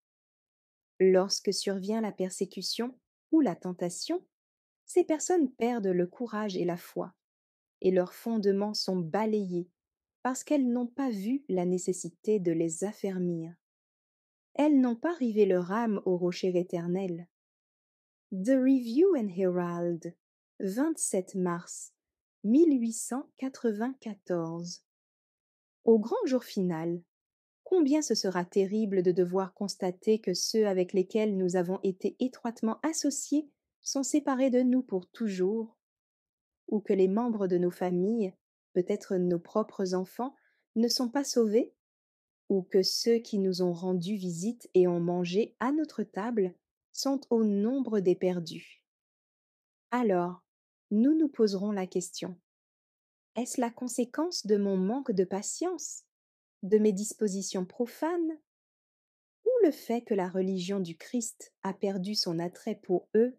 Lorsque survient la persécution ou la tentation, ces personnes perdent le courage et la foi, et leurs fondements sont balayés parce qu'elles n'ont pas vu la nécessité de les affermir. Elles n'ont pas rivé leur âme au rocher éternel. The Review and Herald, 27 mars 1894. Au grand jour final, combien ce sera terrible de devoir constater que ceux avec lesquels nous avons été étroitement associés sont séparés de nous pour toujours, ou que les membres de nos familles, peut-être nos propres enfants, ne sont pas sauvés, ou que ceux qui nous ont rendu visite et ont mangé à notre table sont au nombre des perdus. Alors, nous nous poserons la question: est-ce la conséquence de mon manque de patience, de mes dispositions profanes, ou le fait que la religion du Christ a perdu son attrait pour eux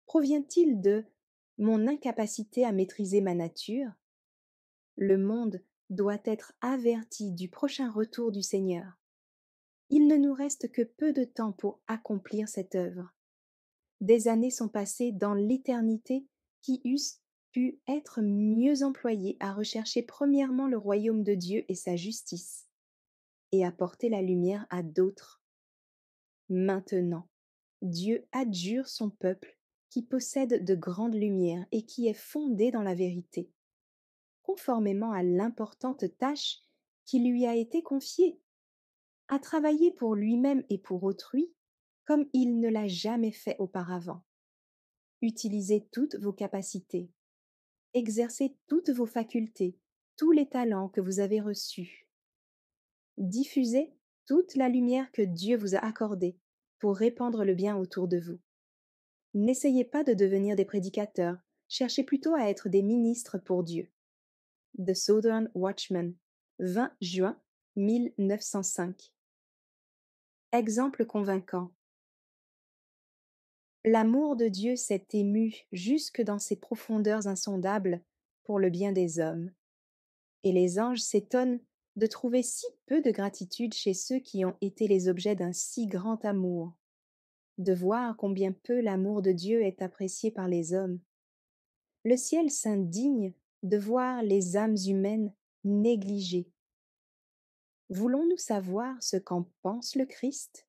provient-il de mon incapacité à maîtriser ma nature? Le monde doit être averti du prochain retour du Seigneur. Il ne nous reste que peu de temps pour accomplir cette œuvre. Des années sont passées dans l'éternité qui eussent pu être mieux employées à rechercher premièrement le royaume de Dieu et sa justice, et à porter la lumière à d'autres. Maintenant, Dieu adjure son peuple qui possède de grandes lumières et qui est fondé dans la vérité, conformément à l'importante tâche qui lui a été confiée, à travailler pour lui-même et pour autrui comme il ne l'a jamais fait auparavant. Utilisez toutes vos capacités, exercez toutes vos facultés, tous les talents que vous avez reçus. Diffusez toute la lumière que Dieu vous a accordée pour répandre le bien autour de vous. N'essayez pas de devenir des prédicateurs, cherchez plutôt à être des ministres pour Dieu. The Southern Watchman, 20 juin 1905. Exemple convaincant. L'amour de Dieu s'est ému jusque dans ses profondeurs insondables pour le bien des hommes, et les anges s'étonnent de trouver si peu de gratitude chez ceux qui ont été les objets d'un si grand amour, de voir combien peu l'amour de Dieu est apprécié par les hommes. Le ciel s'indigne de voir les âmes humaines négligées. Voulons-nous savoir ce qu'en pense le Christ?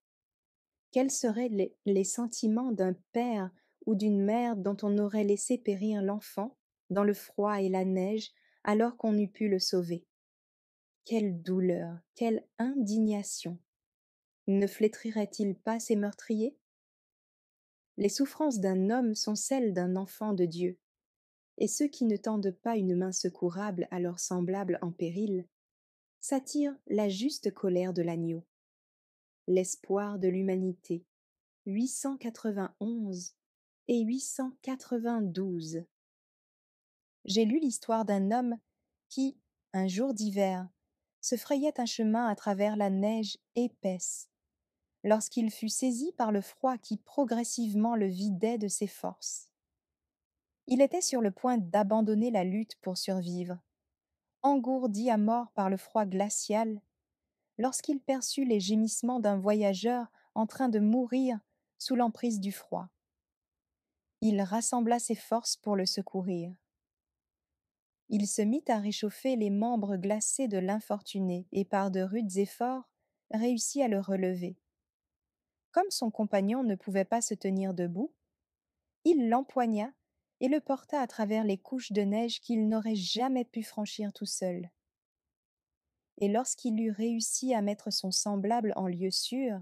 Quels seraient les sentiments d'un père ou d'une mère dont on aurait laissé périr l'enfant dans le froid et la neige alors qu'on eût pu le sauver? Quelle douleur, quelle indignation! Ne flétrirait-il pas ces meurtriers? Les souffrances d'un homme sont celles d'un enfant de Dieu, et ceux qui ne tendent pas une main secourable à leurs semblables en péril s'attirent la juste colère de l'agneau. L'espoir de l'humanité, 891 et 892. J'ai lu l'histoire d'un homme qui, un jour d'hiver, se frayait un chemin à travers la neige épaisse, lorsqu'il fut saisi par le froid qui progressivement le vidait de ses forces. Il était sur le point d'abandonner la lutte pour survivre, engourdi à mort par le froid glacial, lorsqu'il perçut les gémissements d'un voyageur en train de mourir sous l'emprise du froid. Il rassembla ses forces pour le secourir. Il se mit à réchauffer les membres glacés de l'infortuné et par de rudes efforts réussit à le relever. Comme son compagnon ne pouvait pas se tenir debout, il l'empoigna et le porta à travers les couches de neige qu'il n'aurait jamais pu franchir tout seul. Et lorsqu'il eut réussi à mettre son semblable en lieu sûr,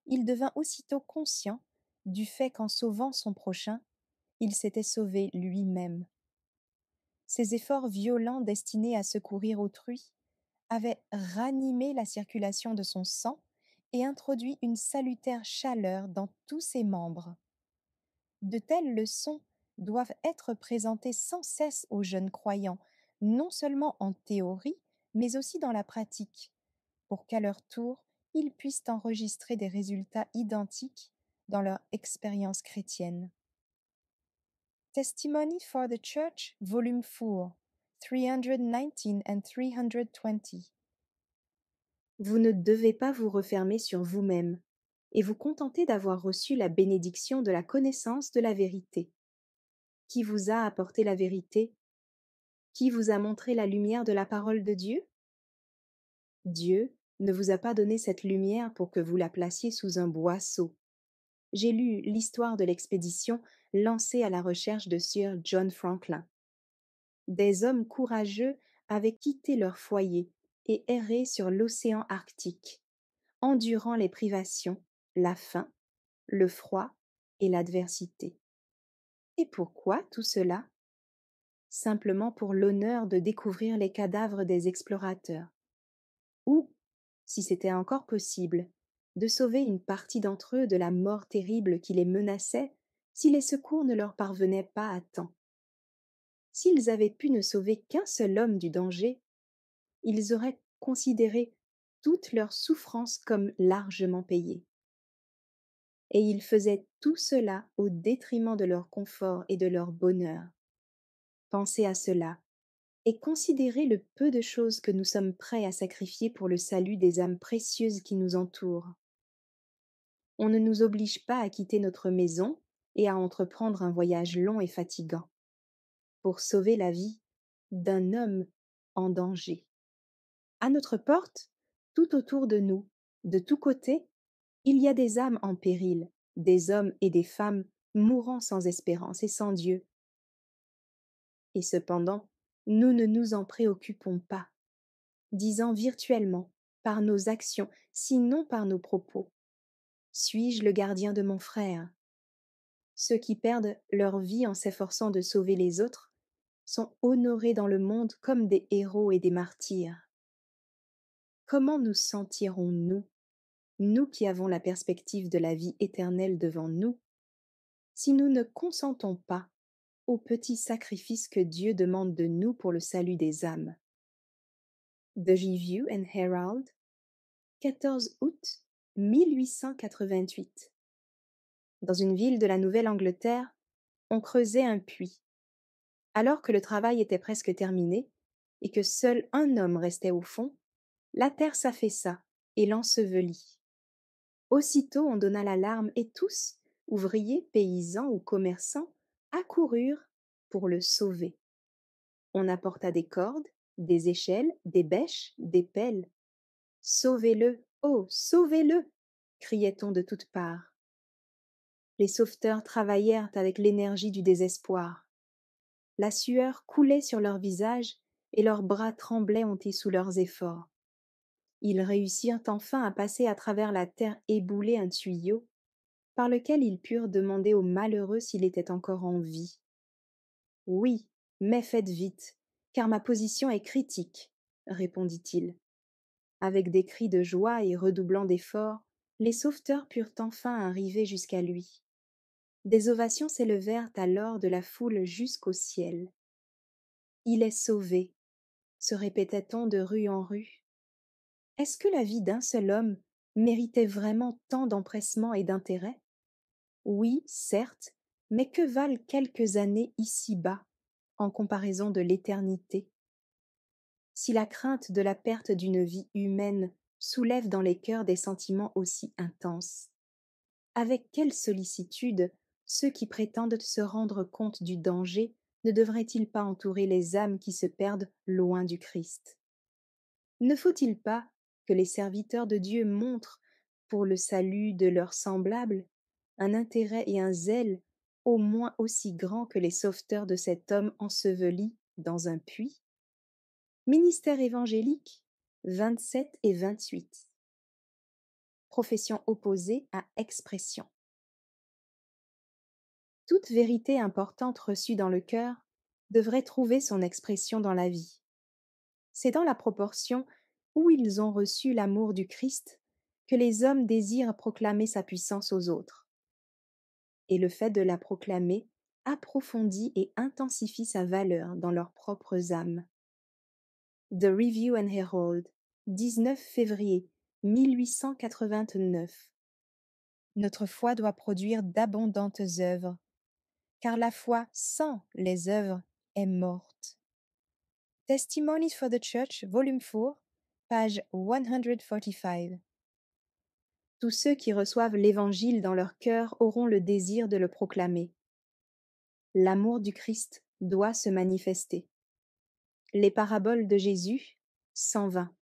il devint aussitôt conscient du fait qu'en sauvant son prochain, il s'était sauvé lui-même. Ses efforts violents destinés à secourir autrui avaient ranimé la circulation de son sang et introduit une salutaire chaleur dans tous ses membres. De telles leçons doivent être présentées sans cesse aux jeunes croyants, non seulement en théorie, mais aussi dans la pratique, pour qu'à leur tour, ils puissent enregistrer des résultats identiques dans leur expérience chrétienne. Testimony for the Church, Volume 4, 319 and 320. Vous ne devez pas vous refermer sur vous-même et vous contenter d'avoir reçu la bénédiction de la connaissance de la vérité. Qui vous a apporté la vérité? Qui vous a montré la lumière de la parole de Dieu? Dieu ne vous a pas donné cette lumière pour que vous la placiez sous un boisseau. J'ai lu l'histoire de l'expédition lancée à la recherche de Sir John Franklin. Des hommes courageux avaient quitté leur foyer et erré sur l'océan Arctique, endurant les privations, la faim, le froid et l'adversité. Et pourquoi tout cela? Simplement pour l'honneur de découvrir les cadavres des explorateurs, ou, si c'était encore possible, de sauver une partie d'entre eux de la mort terrible qui les menaçait si les secours ne leur parvenaient pas à temps. S'ils avaient pu ne sauver qu'un seul homme du danger, ils auraient considéré toute leur souffrance comme largement payée. Et ils faisaient tout cela au détriment de leur confort et de leur bonheur. Pensez à cela et considérez le peu de choses que nous sommes prêts à sacrifier pour le salut des âmes précieuses qui nous entourent. On ne nous oblige pas à quitter notre maison et à entreprendre un voyage long et fatigant pour sauver la vie d'un homme en danger. À notre porte, tout autour de nous, de tous côtés, il y a des âmes en péril, des hommes et des femmes mourant sans espérance et sans Dieu. Et cependant, nous ne nous en préoccupons pas, disant virtuellement, par nos actions, sinon par nos propos: suis-je le gardien de mon frère? Ceux qui perdent leur vie en s'efforçant de sauver les autres sont honorés dans le monde comme des héros et des martyrs. Comment nous sentirons-nous, nous qui avons la perspective de la vie éternelle devant nous, si nous ne consentons pas au petit sacrifice que Dieu demande de nous pour le salut des âmes? The Review and Herald, 14 août 1888. Dans une ville de la Nouvelle-Angleterre, on creusait un puits. Alors que le travail était presque terminé et que seul un homme restait au fond, la terre s'affaissa et l'ensevelit. Aussitôt on donna l'alarme et tous, ouvriers, paysans ou commerçants, accoururent pour le sauver. On apporta des cordes, des échelles, des bêches, des pelles. Sauvez-le, oh, sauvez-le! Criait-on de toutes parts. Les sauveteurs travaillèrent avec l'énergie du désespoir. La sueur coulait sur leurs visages et leurs bras tremblaient hontés sous leurs efforts. Ils réussirent enfin à passer à travers la terre éboulée un tuyau, par lequel ils purent demander au malheureux s'il était encore en vie. Oui, mais faites vite, car ma position est critique, répondit-il. Avec des cris de joie et redoublant d'efforts, les sauveteurs purent enfin arriver jusqu'à lui. Des ovations s'élevèrent alors de la foule jusqu'au ciel. Il est sauvé, se répétait-on de rue en rue. Est-ce que la vie d'un seul homme méritait vraiment tant d'empressement et d'intérêt? Oui, certes, mais que valent quelques années ici-bas en comparaison de l'éternité? Si la crainte de la perte d'une vie humaine soulève dans les cœurs des sentiments aussi intenses, avec quelle sollicitude ceux qui prétendent se rendre compte du danger ne devraient-ils pas entourer les âmes qui se perdent loin du Christ? Ne faut-il pas que les serviteurs de Dieu montrent, pour le salut de leurs semblables, un intérêt et un zèle au moins aussi grands que les sauveteurs de cet homme enseveli dans un puits? Ministère évangélique 27 et 28. Profession opposée à expression. Toute vérité importante reçue dans le cœur devrait trouver son expression dans la vie. C'est dans la proportion où ils ont reçu l'amour du Christ que les hommes désirent proclamer sa puissance aux autres. Et le fait de la proclamer approfondit et intensifie sa valeur dans leurs propres âmes. The Review and Herald, 19 février 1889. Notre foi doit produire d'abondantes œuvres. car la foi sans les œuvres est morte. Testimonies for the Church, volume 4, page 145. Tous ceux qui reçoivent l'Évangile dans leur cœur auront le désir de le proclamer. L'amour du Christ doit se manifester. Les paraboles de Jésus, 120.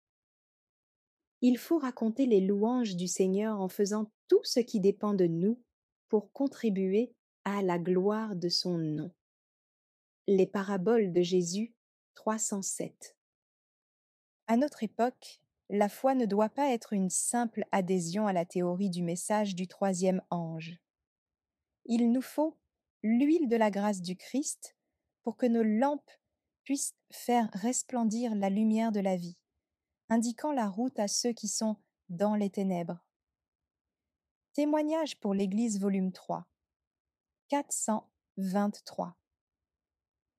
Il faut raconter les louanges du Seigneur en faisant tout ce qui dépend de nous pour contribuer à la gloire de son nom. Les paraboles de Jésus, 307. À notre époque, la foi ne doit pas être une simple adhésion à la théorie du message du troisième ange. Il nous faut l'huile de la grâce du Christ pour que nos lampes puissent faire resplendir la lumière de la vie, indiquant la route à ceux qui sont dans les ténèbres. Témoignage pour l'Église, volume 3, 423.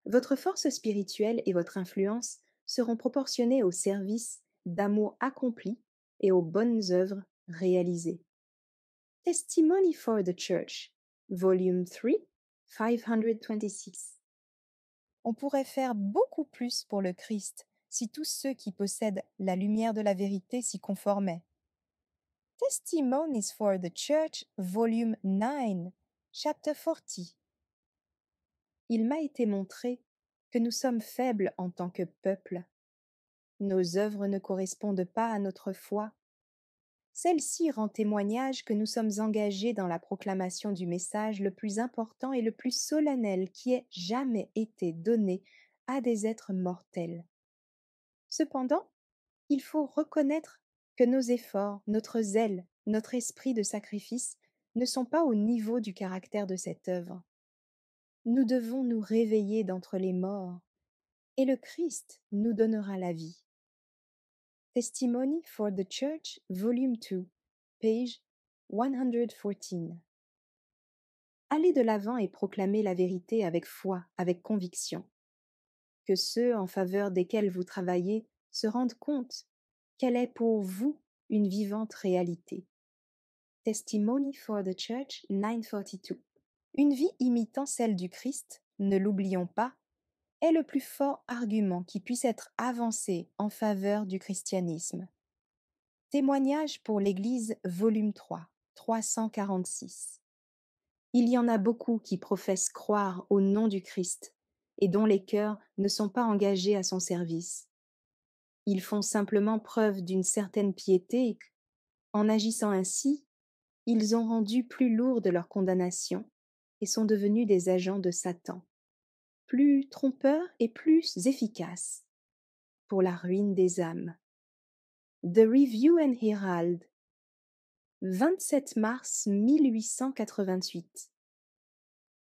Votre force spirituelle et votre influence seront proportionnées au service d'amour accompli et aux bonnes œuvres réalisées. Testimony for the Church, volume 3, 526. On pourrait faire beaucoup plus pour le Christ si tous ceux qui possèdent la lumière de la vérité s'y conformaient. Testimonies for the Church, volume 9, chapter 40. Il m'a été montré que nous sommes faibles en tant que peuple. Nos œuvres ne correspondent pas à notre foi. Celle-ci rend témoignage que nous sommes engagés dans la proclamation du message le plus important et le plus solennel qui ait jamais été donné à des êtres mortels. Cependant, il faut reconnaître que nos efforts, notre zèle, notre esprit de sacrifice ne sont pas au niveau du caractère de cette œuvre. Nous devons nous réveiller d'entre les morts, et le Christ nous donnera la vie. Testimony for the Church, volume 2, page 114. Allez de l'avant et proclamez la vérité avec foi, avec conviction. Que ceux en faveur desquels vous travaillez se rendent compte qu'elle est pour vous une vivante réalité. Testimony for the Church, 942. Une vie imitant celle du Christ, ne l'oublions pas, est le plus fort argument qui puisse être avancé en faveur du christianisme. Témoignage pour l'Église, volume 3, 346. Il y en a beaucoup qui professent croire au nom du Christ et dont les cœurs ne sont pas engagés à son service. Ils font simplement preuve d'une certaine piété et, en agissant ainsi, ils ont rendu plus lourde leur condamnation et sont devenus des agents de Satan, plus trompeurs et plus efficaces pour la ruine des âmes. The Review and Herald, 27 mars 1888.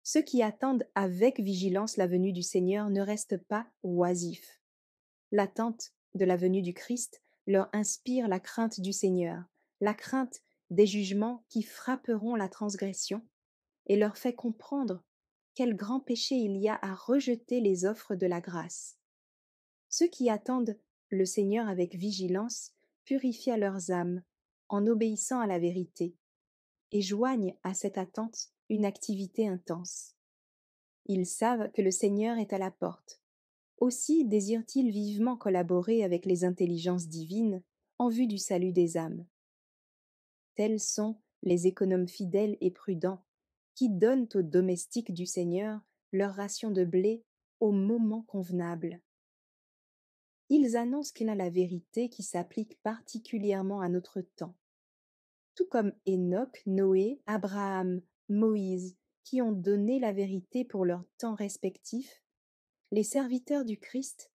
Ceux qui attendent avec vigilance la venue du Seigneur ne restent pas oisifs. L'attente de la venue du Christ leur inspire la crainte du Seigneur, la crainte des jugements qui frapperont la transgression, et leur fait comprendre quel grand péché il y a à rejeter les offres de la grâce. Ceux qui attendent le Seigneur avec vigilance purifient leurs âmes en obéissant à la vérité et joignent à cette attente une activité intense. Ils savent que le Seigneur est à la porte. Aussi désirent-ils vivement collaborer avec les intelligences divines en vue du salut des âmes. Tels sont les économes fidèles et prudents qui donnent aux domestiques du Seigneur leur ration de blé au moment convenable. Ils annoncent qu'il a la vérité qui s'applique particulièrement à notre temps. Tout comme Enoch, Noé, Abraham, Moïse, qui ont donné la vérité pour leur temps respectif, les serviteurs du Christ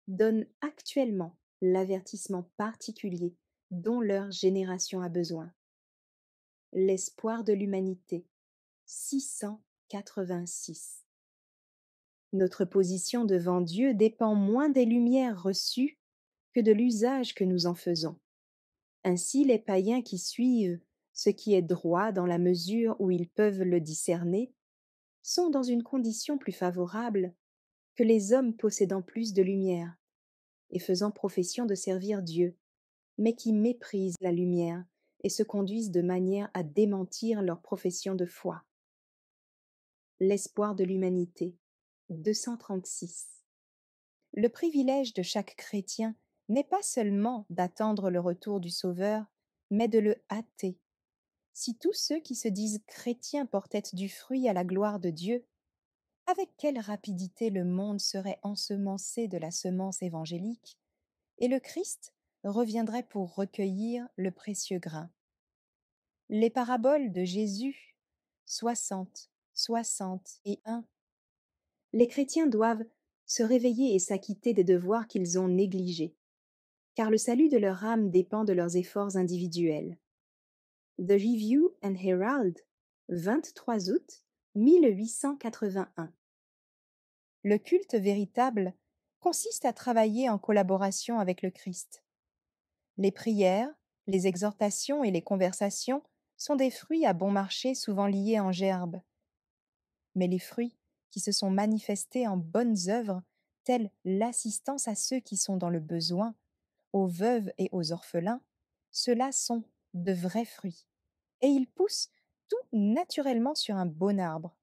donnent actuellement l'avertissement particulier dont leur génération a besoin. L'espoir de l'humanité, 686. Notre position devant Dieu dépend moins des lumières reçues que de l'usage que nous en faisons. Ainsi, les païens qui suivent ce qui est droit dans la mesure où ils peuvent le discerner sont dans une condition plus favorable que les hommes possédant plus de lumière et faisant profession de servir Dieu, mais qui méprisent la lumière et se conduisent de manière à démentir leur profession de foi. L'espoir de l'humanité, 236. Le privilège de chaque chrétien n'est pas seulement d'attendre le retour du Sauveur, mais de le hâter. Si tous ceux qui se disent chrétiens portaient du fruit à la gloire de Dieu, avec quelle rapidité le monde serait ensemencé de la semence évangélique, et le Christ reviendrait pour recueillir le précieux grain. Les paraboles de Jésus, 60, 60 et 1. Les chrétiens doivent se réveiller et s'acquitter des devoirs qu'ils ont négligés, car le salut de leur âme dépend de leurs efforts individuels. The Review and Herald, 23 août 1881. Le culte véritable consiste à travailler en collaboration avec le Christ. Les prières, les exhortations et les conversations sont des fruits à bon marché souvent liés en gerbe. Mais les fruits qui se sont manifestés en bonnes œuvres, telles l'assistance à ceux qui sont dans le besoin, aux veuves et aux orphelins, ceux-là sont de vrais fruits. Et ils poussent tout naturellement sur un bon arbre.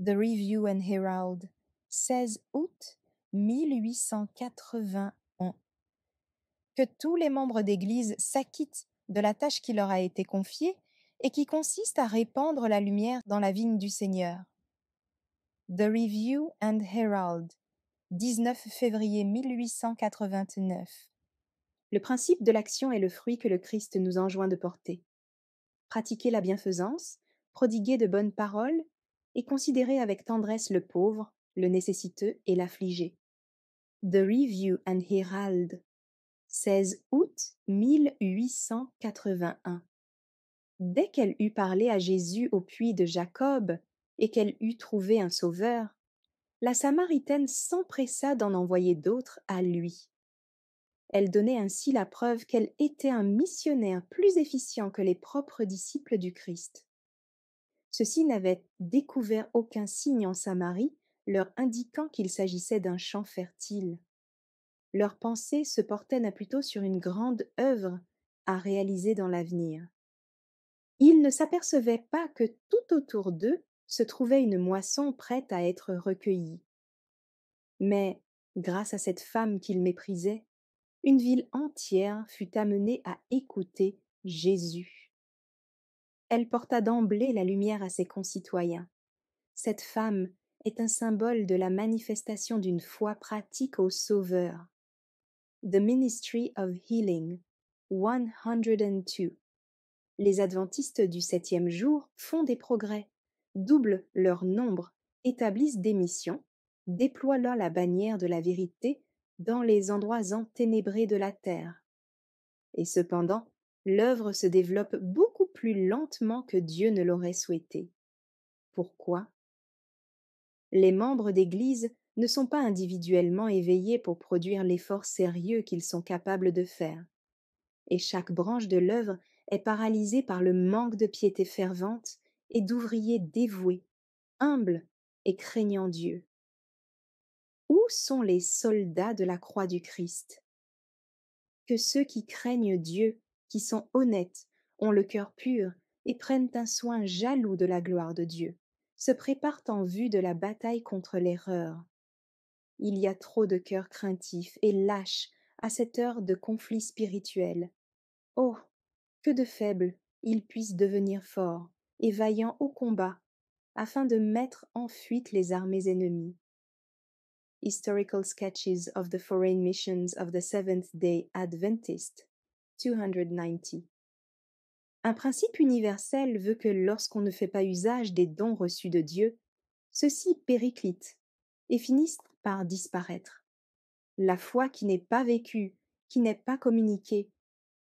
The Review and Herald, 16 août 1881. Que tous les membres d'Église s'acquittent de la tâche qui leur a été confiée et qui consiste à répandre la lumière dans la vigne du Seigneur. The Review and Herald, 19 février 1889. Le principe de l'action est le fruit que le Christ nous enjoint de porter. Pratiquer la bienfaisance, prodiguer de bonnes paroles et considérer avec tendresse le pauvre, le nécessiteux et l'affligé. The Review and Herald, 16 août 1881. Dès qu'elle eut parlé à Jésus au puits de Jacob et qu'elle eut trouvé un sauveur, la Samaritaine s'empressa d'en envoyer d'autres à lui. Elle donnait ainsi la preuve qu'elle était un missionnaire plus efficient que les propres disciples du Christ. Ceux-ci n'avaient découvert aucun signe en Samarie leur indiquant qu'il s'agissait d'un champ fertile. Leur pensée se portait plutôt sur une grande œuvre à réaliser dans l'avenir. Ils ne s'apercevaient pas que tout autour d'eux se trouvait une moisson prête à être recueillie. Mais, grâce à cette femme qu'ils méprisaient, une ville entière fut amenée à écouter Jésus. Elle porta d'emblée la lumière à ses concitoyens. Cette femme est un symbole de la manifestation d'une foi pratique au Sauveur. The Ministry of Healing, 102. Les adventistes du 7e jour font des progrès, doublent leur nombre, établissent des missions, déploient la bannière de la vérité dans les endroits enténébrés de la terre. Et cependant, l'œuvre se développe beaucoup plus lentement que Dieu ne l'aurait souhaité. Pourquoi? Les membres d'Église ne sont pas individuellement éveillés pour produire l'effort sérieux qu'ils sont capables de faire. Et chaque branche de l'œuvre est paralysée par le manque de piété fervente et d'ouvriers dévoués, humbles et craignant Dieu. Où sont les soldats de la croix du Christ? Que ceux qui craignent Dieu, qui sont honnêtes, ont le cœur pur et prennent un soin jaloux de la gloire de Dieu, se préparent en vue de la bataille contre l'erreur. Il y a trop de cœurs craintifs et lâches à cette heure de conflit spirituel. Oh, que de faibles ils puissent devenir forts et vaillants au combat, afin de mettre en fuite les armées ennemies. Historical Sketches of the Foreign Missions of the Seventh-day Adventist, 290. Un principe universel veut que lorsqu'on ne fait pas usage des dons reçus de Dieu, ceux-ci périclitent et finissent par disparaître. La foi qui n'est pas vécue, qui n'est pas communiquée,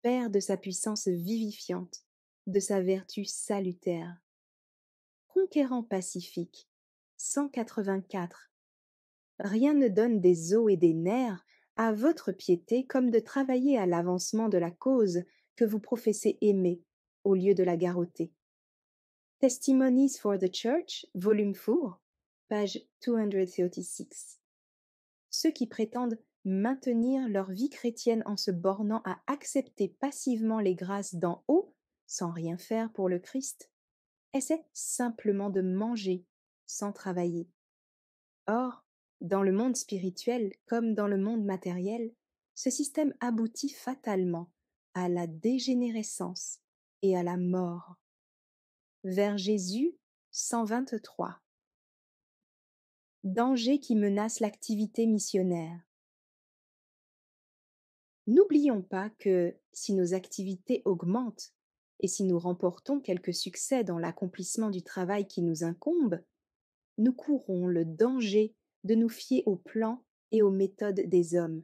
perd de sa puissance vivifiante, de sa vertu salutaire. Conquérant pacifique, 184. Rien ne donne des os et des nerfs à votre piété comme de travailler à l'avancement de la cause que vous professez aimer, au lieu de la garrotter. Testimonies for the Church, volume 4, page 236. Ceux qui prétendent maintenir leur vie chrétienne en se bornant à accepter passivement les grâces d'en haut, sans rien faire pour le Christ, essaient simplement de manger, sans travailler. Or, dans le monde spirituel comme dans le monde matériel, ce système aboutit fatalement à la dégénérescence et à la mort. Vers Jésus 123. Danger qui menace l'activité missionnaire. N'oublions pas que si nos activités augmentent et si nous remportons quelques succès dans l'accomplissement du travail qui nous incombe, nous courons le danger de nous fier aux plans et aux méthodes des hommes.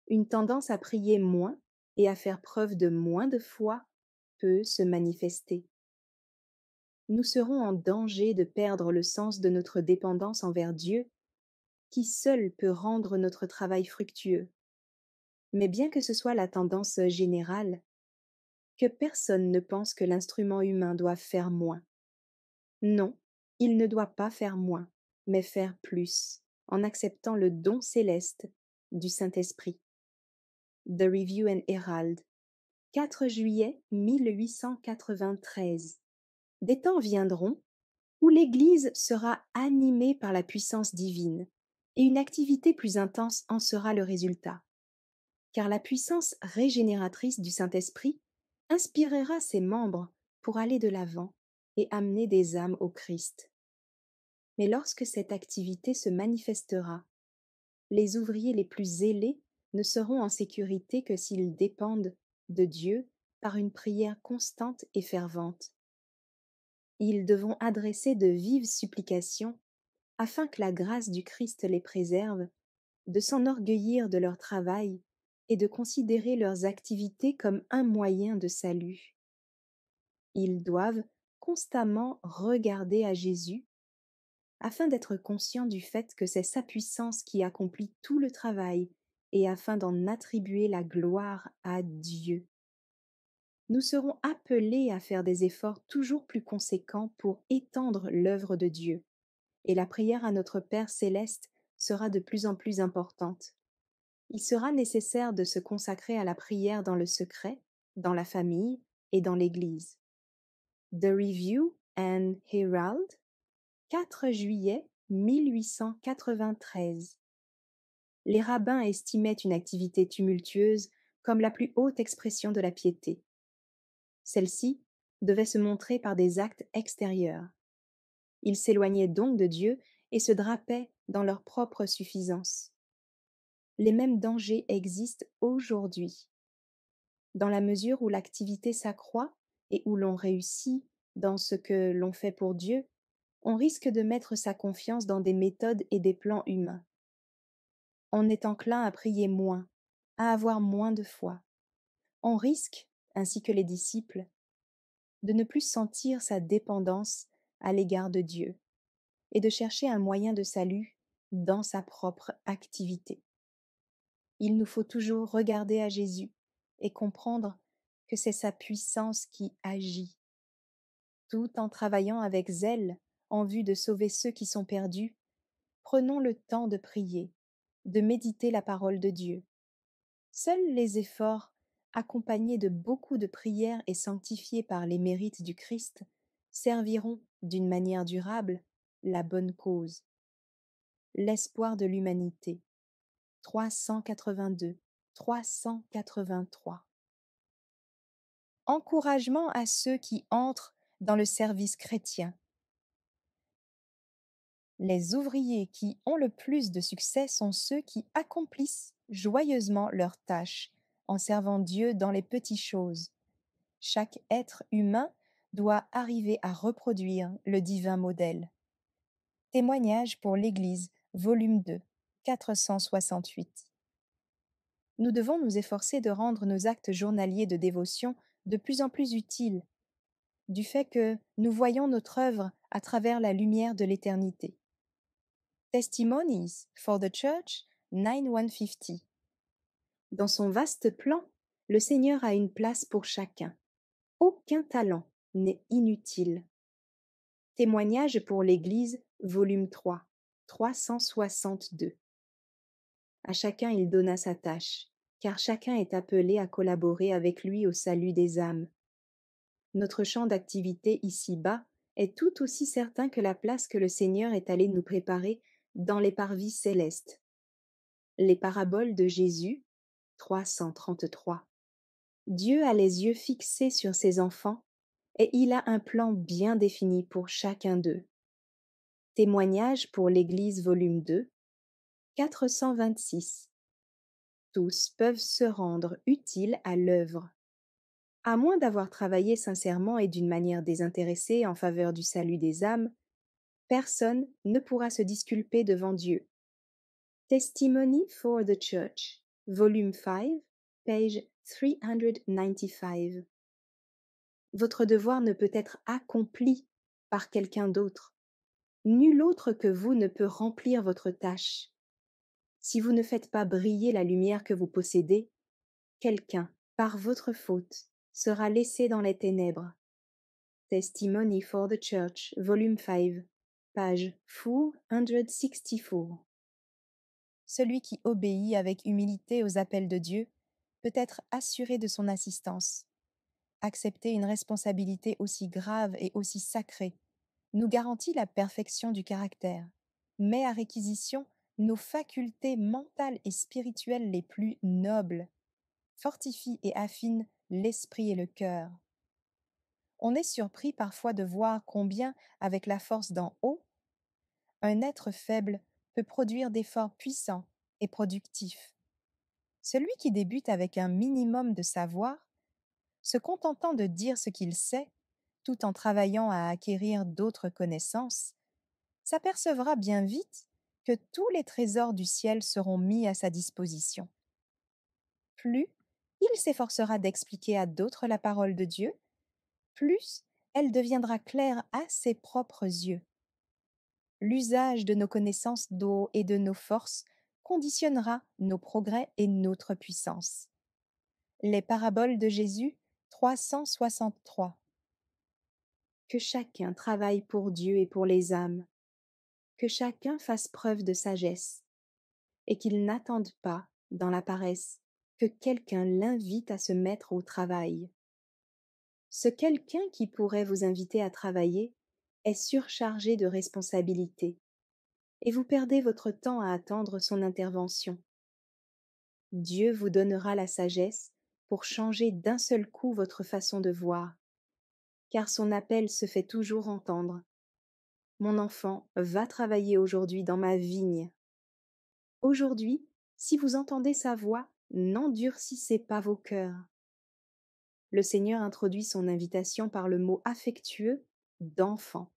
Une tendance à prier moins et à faire preuve de moins de foi peut se manifester. Nous serons en danger de perdre le sens de notre dépendance envers Dieu, qui seul peut rendre notre travail fructueux. Mais bien que ce soit la tendance générale, que personne ne pense que l'instrument humain doit faire moins. Non, il ne doit pas faire moins, mais faire plus, en acceptant le don céleste du Saint-Esprit. The Review and Herald, 4 juillet 1893. Des temps viendront où l'Église sera animée par la puissance divine, et une activité plus intense en sera le résultat. Car la puissance régénératrice du Saint-Esprit inspirera ses membres pour aller de l'avant et amener des âmes au Christ. Mais lorsque cette activité se manifestera, les ouvriers les plus zélés ne seront en sécurité que s'ils dépendent de Dieu par une prière constante et fervente. Ils devront adresser de vives supplications afin que la grâce du Christ les préserve de s'enorgueillir de leur travail et de considérer leurs activités comme un moyen de salut. Ils doivent constamment regarder à Jésus afin d'être conscients du fait que c'est sa puissance qui accomplit tout le travail et afin d'en attribuer la gloire à Dieu. Nous serons appelés à faire des efforts toujours plus conséquents pour étendre l'œuvre de Dieu, et la prière à notre Père céleste sera de plus en plus importante. Il sera nécessaire de se consacrer à la prière dans le secret, dans la famille et dans l'Église. The Review and Herald, 4 juillet 1893. Les rabbins estimaient une activité tumultueuse comme la plus haute expression de la piété. Celle-ci devait se montrer par des actes extérieurs. Ils s'éloignaient donc de Dieu et se drapaient dans leur propre suffisance. Les mêmes dangers existent aujourd'hui. Dans la mesure où l'activité s'accroît et où l'on réussit dans ce que l'on fait pour Dieu, on risque de mettre sa confiance dans des méthodes et des plans humains. On est enclin à prier moins, à avoir moins de foi. On risque, ainsi que les disciples, de ne plus sentir sa dépendance à l'égard de Dieu et de chercher un moyen de salut dans sa propre activité. Il nous faut toujours regarder à Jésus et comprendre que c'est sa puissance qui agit. Tout en travaillant avec zèle en vue de sauver ceux qui sont perdus, prenons le temps de prier, de méditer la parole de Dieu. Seuls les efforts, accompagnés de beaucoup de prières et sanctifiés par les mérites du Christ, serviront d'une manière durable la bonne cause. L'espoir de l'humanité. 382, 383. Encouragement à ceux qui entrent dans le service chrétien. Les ouvriers qui ont le plus de succès sont ceux qui accomplissent joyeusement leurs tâches, en servant Dieu dans les petites choses. Chaque être humain doit arriver à reproduire le divin modèle. Témoignage pour l'Église, volume 2, 468. Nous devons nous efforcer de rendre nos actes journaliers de dévotion de plus en plus utiles, du fait que nous voyons notre œuvre à travers la lumière de l'éternité. Testimonies for the Church 9150. Dans son vaste plan, le Seigneur a une place pour chacun. Aucun talent n'est inutile. Témoignage pour l'Église, volume 3, 362. À chacun il donna sa tâche, car chacun est appelé à collaborer avec lui au salut des âmes. Notre champ d'activité ici-bas est tout aussi certain que la place que le Seigneur est allé nous préparer dans les parvis célestes. Les paraboles de Jésus, 333. Dieu a les yeux fixés sur ses enfants et il a un plan bien défini pour chacun d'eux. Témoignage pour l'Église, volume 2, 426. Tous peuvent se rendre utiles à l'œuvre. À moins d'avoir travaillé sincèrement et d'une manière désintéressée en faveur du salut des âmes, personne ne pourra se disculper devant Dieu. Testimony for the Church, volume 5, page 395. Votre devoir ne peut être accompli par quelqu'un d'autre. Nul autre que vous ne peut remplir votre tâche. Si vous ne faites pas briller la lumière que vous possédez, quelqu'un, par votre faute, sera laissé dans les ténèbres. Testimony for the Church, volume 5, page 464. Celui qui obéit avec humilité aux appels de Dieu peut être assuré de son assistance. Accepter une responsabilité aussi grave et aussi sacrée nous garantit la perfection du caractère, met à réquisition nos facultés mentales et spirituelles les plus nobles, fortifie et affine l'esprit et le cœur. On est surpris parfois de voir combien, avec la force d'en haut, un être faible peut produire d'efforts puissants et productifs. Celui qui débute avec un minimum de savoir, se contentant de dire ce qu'il sait, tout en travaillant à acquérir d'autres connaissances, s'apercevra bien vite que tous les trésors du ciel seront mis à sa disposition. Plus il s'efforcera d'expliquer à d'autres la parole de Dieu, plus elle deviendra claire à ses propres yeux. L'usage de nos connaissances d'eau et de nos forces conditionnera nos progrès et notre puissance. Les paraboles de Jésus, 363. Que chacun travaille pour Dieu et pour les âmes, que chacun fasse preuve de sagesse, et qu'il n'attende pas, dans la paresse, que quelqu'un l'invite à se mettre au travail. Ce quelqu'un qui pourrait vous inviter à travailler est surchargé de responsabilités, et vous perdez votre temps à attendre son intervention. Dieu vous donnera la sagesse pour changer d'un seul coup votre façon de voir, car son appel se fait toujours entendre. Mon enfant, va travailler aujourd'hui dans ma vigne. Aujourd'hui, si vous entendez sa voix, n'endurcissez pas vos cœurs. Le Seigneur introduit son invitation par le mot affectueux d'enfant,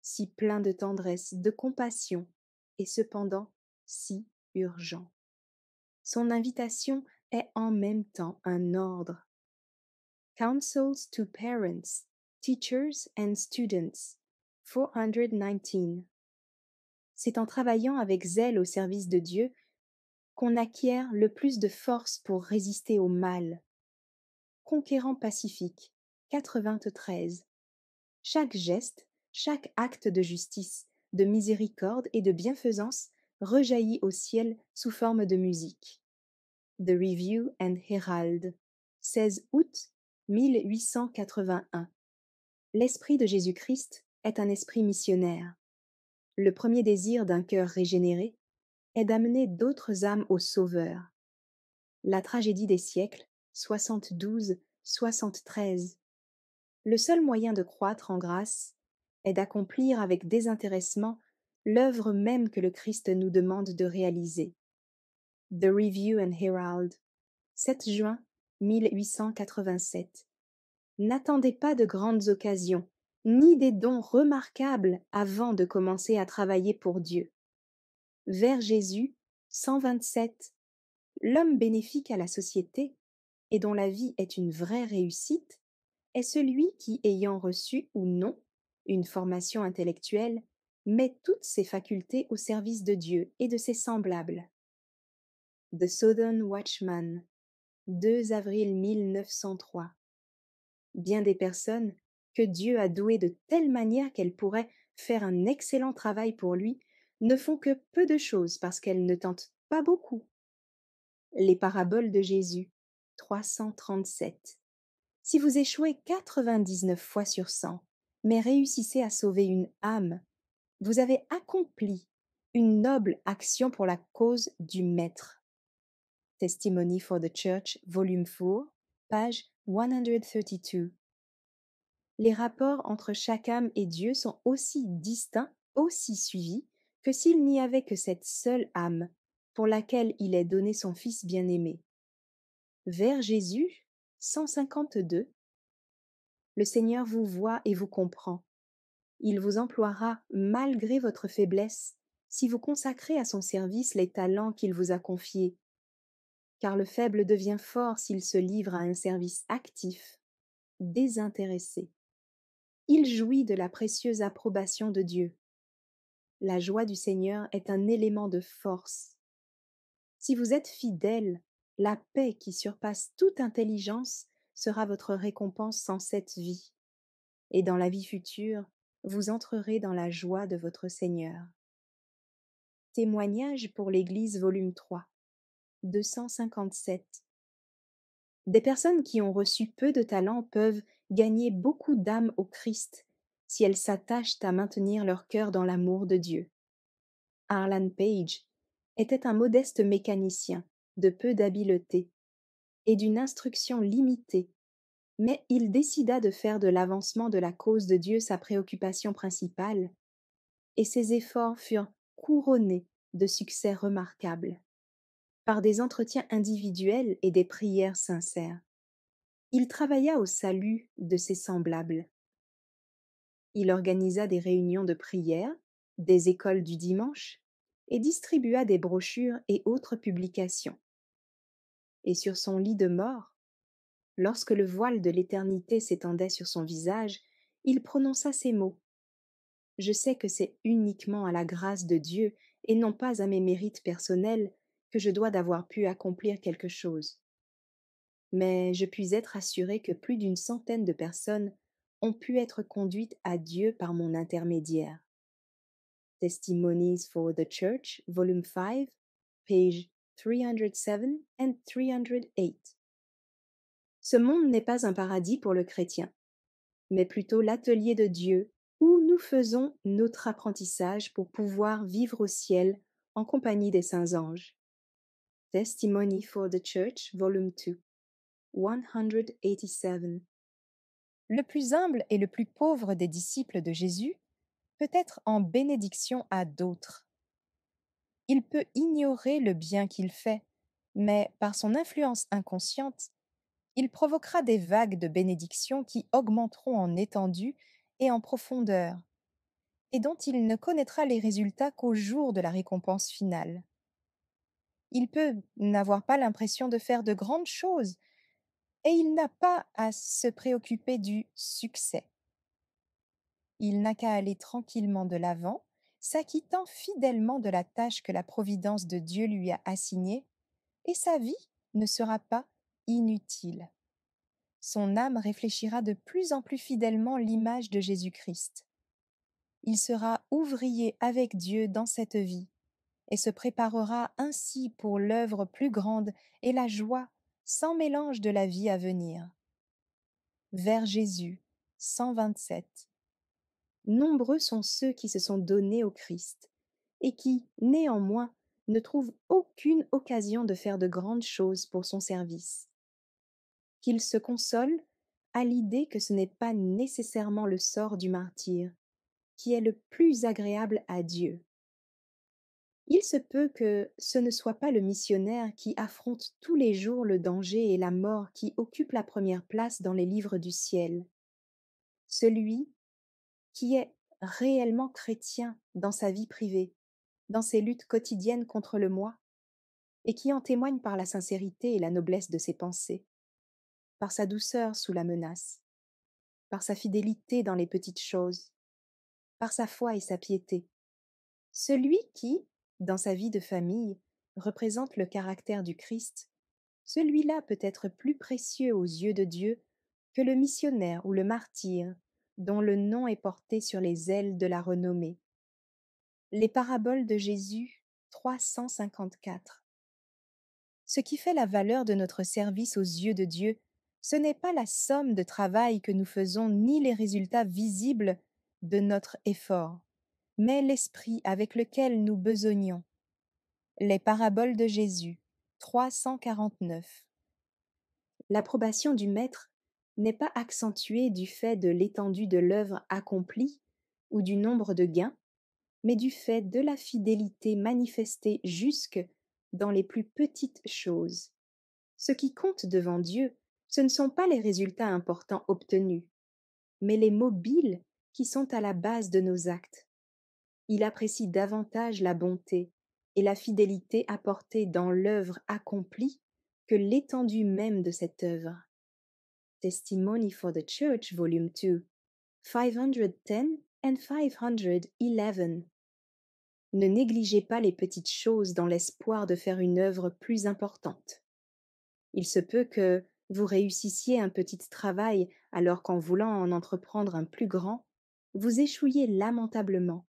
si plein de tendresse, de compassion, et cependant si urgent. Son invitation est en même temps un ordre. Counsels to Parents, Teachers and Students, 419. C'est en travaillant avec zèle au service de Dieu qu'on acquiert le plus de force pour résister au mal. Conquérant pacifique, 93. Chaque geste, chaque acte de justice, de miséricorde et de bienfaisance rejaillit au ciel sous forme de musique. The Review and Herald, 16 août 1881. L'esprit de Jésus-Christ est un esprit missionnaire. Le premier désir d'un cœur régénéré est d'amener d'autres âmes au Sauveur. La tragédie des siècles, 72-73. Le seul moyen de croître en grâce est d'accomplir avec désintéressement l'œuvre même que le Christ nous demande de réaliser. The Review and Herald, 7 juin 1887. N'attendez pas de grandes occasions, ni des dons remarquables avant de commencer à travailler pour Dieu. Vers Jésus, 127. L'homme bénéfique à la société, et dont la vie est une vraie réussite, est celui qui, ayant reçu ou non une formation intellectuelle, met toutes ses facultés au service de Dieu et de ses semblables. The Southern Watchman, 2 avril 1903. Bien des personnes que Dieu a douées de telle manière qu'elles pourraient faire un excellent travail pour lui ne font que peu de choses parce qu'elles ne tentent pas beaucoup. Les paraboles de Jésus, 337. Si vous échouez 99 fois sur 100, mais réussissez à sauver une âme. Vous avez accompli une noble action pour la cause du Maître. Testimony for the Church, volume 4, page 132. Les rapports entre chaque âme et Dieu sont aussi distincts, aussi suivis, que s'il n'y avait que cette seule âme, pour laquelle il est donné son Fils bien-aimé. Vers Jésus, 152. Le Seigneur vous voit et vous comprend. Il vous emploiera malgré votre faiblesse si vous consacrez à son service les talents qu'il vous a confiés, car le faible devient fort s'il se livre à un service actif, désintéressé. Il jouit de la précieuse approbation de Dieu. La joie du Seigneur est un élément de force. Si vous êtes fidèle, la paix qui surpasse toute intelligence sera votre récompense en cette vie. Et dans la vie future, vous entrerez dans la joie de votre Seigneur. Témoignage pour l'Église, volume 3, 257. Des personnes qui ont reçu peu de talent peuvent gagner beaucoup d'âmes au Christ si elles s'attachent à maintenir leur cœur dans l'amour de Dieu. Harlan Page était un modeste mécanicien de peu d'habileté et d'une instruction limitée, mais il décida de faire de l'avancement de la cause de Dieu sa préoccupation principale, et ses efforts furent couronnés de succès remarquables, par des entretiens individuels et des prières sincères. Il travailla au salut de ses semblables. Il organisa des réunions de prière, des écoles du dimanche, et distribua des brochures et autres publications. Et sur son lit de mort, lorsque le voile de l'éternité s'étendait sur son visage, il prononça ces mots. Je sais que c'est uniquement à la grâce de Dieu et non pas à mes mérites personnels que je dois d'avoir pu accomplir quelque chose. Mais je puis être assuré que plus d'une centaine de personnes ont pu être conduites à Dieu par mon intermédiaire. Testimonies for the Church, volume 5, page 307 and 308. Ce monde n'est pas un paradis pour le chrétien, mais plutôt l'atelier de Dieu où nous faisons notre apprentissage pour pouvoir vivre au ciel en compagnie des saints anges. Testimony for the Church, volume 2, 187. Le plus humble et le plus pauvre des disciples de Jésus peut être en bénédiction à d'autres. Il peut ignorer le bien qu'il fait, mais par son influence inconsciente, il provoquera des vagues de bénédiction qui augmenteront en étendue et en profondeur, et dont il ne connaîtra les résultats qu'au jour de la récompense finale. Il peut n'avoir pas l'impression de faire de grandes choses, et il n'a pas à se préoccuper du succès. Il n'a qu'à aller tranquillement de l'avant, s'acquittant fidèlement de la tâche que la providence de Dieu lui a assignée, et sa vie ne sera pas inutile. Son âme réfléchira de plus en plus fidèlement l'image de Jésus-Christ. Il sera ouvrier avec Dieu dans cette vie, et se préparera ainsi pour l'œuvre plus grande et la joie sans mélange de la vie à venir. Vers Jésus, 127. Nombreux sont ceux qui se sont donnés au Christ, et qui, néanmoins, ne trouvent aucune occasion de faire de grandes choses pour son service. Qu'ils se consolent à l'idée que ce n'est pas nécessairement le sort du martyr qui est le plus agréable à Dieu. Il se peut que ce ne soit pas le missionnaire qui affronte tous les jours le danger et la mort qui occupe la première place dans les livres du ciel. Celui qui est réellement chrétien dans sa vie privée, dans ses luttes quotidiennes contre le moi, et qui en témoigne par la sincérité et la noblesse de ses pensées, par sa douceur sous la menace, par sa fidélité dans les petites choses, par sa foi et sa piété. Celui qui, dans sa vie de famille, représente le caractère du Christ, celui-là peut être plus précieux aux yeux de Dieu que le missionnaire ou le martyr dont le nom est porté sur les ailes de la renommée. Les paraboles de Jésus, 354. Ce qui fait la valeur de notre service aux yeux de Dieu, Ce n'est pas la somme de travail que nous faisons ni les résultats visibles de notre effort, mais l'esprit avec lequel nous besognons. Les paraboles de Jésus, 349. L'approbation du maître n'est pas accentuée du fait de l'étendue de l'œuvre accomplie ou du nombre de gains, mais du fait de la fidélité manifestée jusque dans les plus petites choses. Ce qui compte devant Dieu, ce ne sont pas les résultats importants obtenus, mais les mobiles qui sont à la base de nos actes. Il apprécie davantage la bonté et la fidélité apportée dans l'œuvre accomplie que l'étendue même de cette œuvre. Testimony for the Church, Volume 2, 510 and 511. Ne négligez pas les petites choses dans l'espoir de faire une œuvre plus importante. Il se peut que vous réussissiez un petit travail alors qu'en voulant en entreprendre un plus grand, vous échouiez lamentablement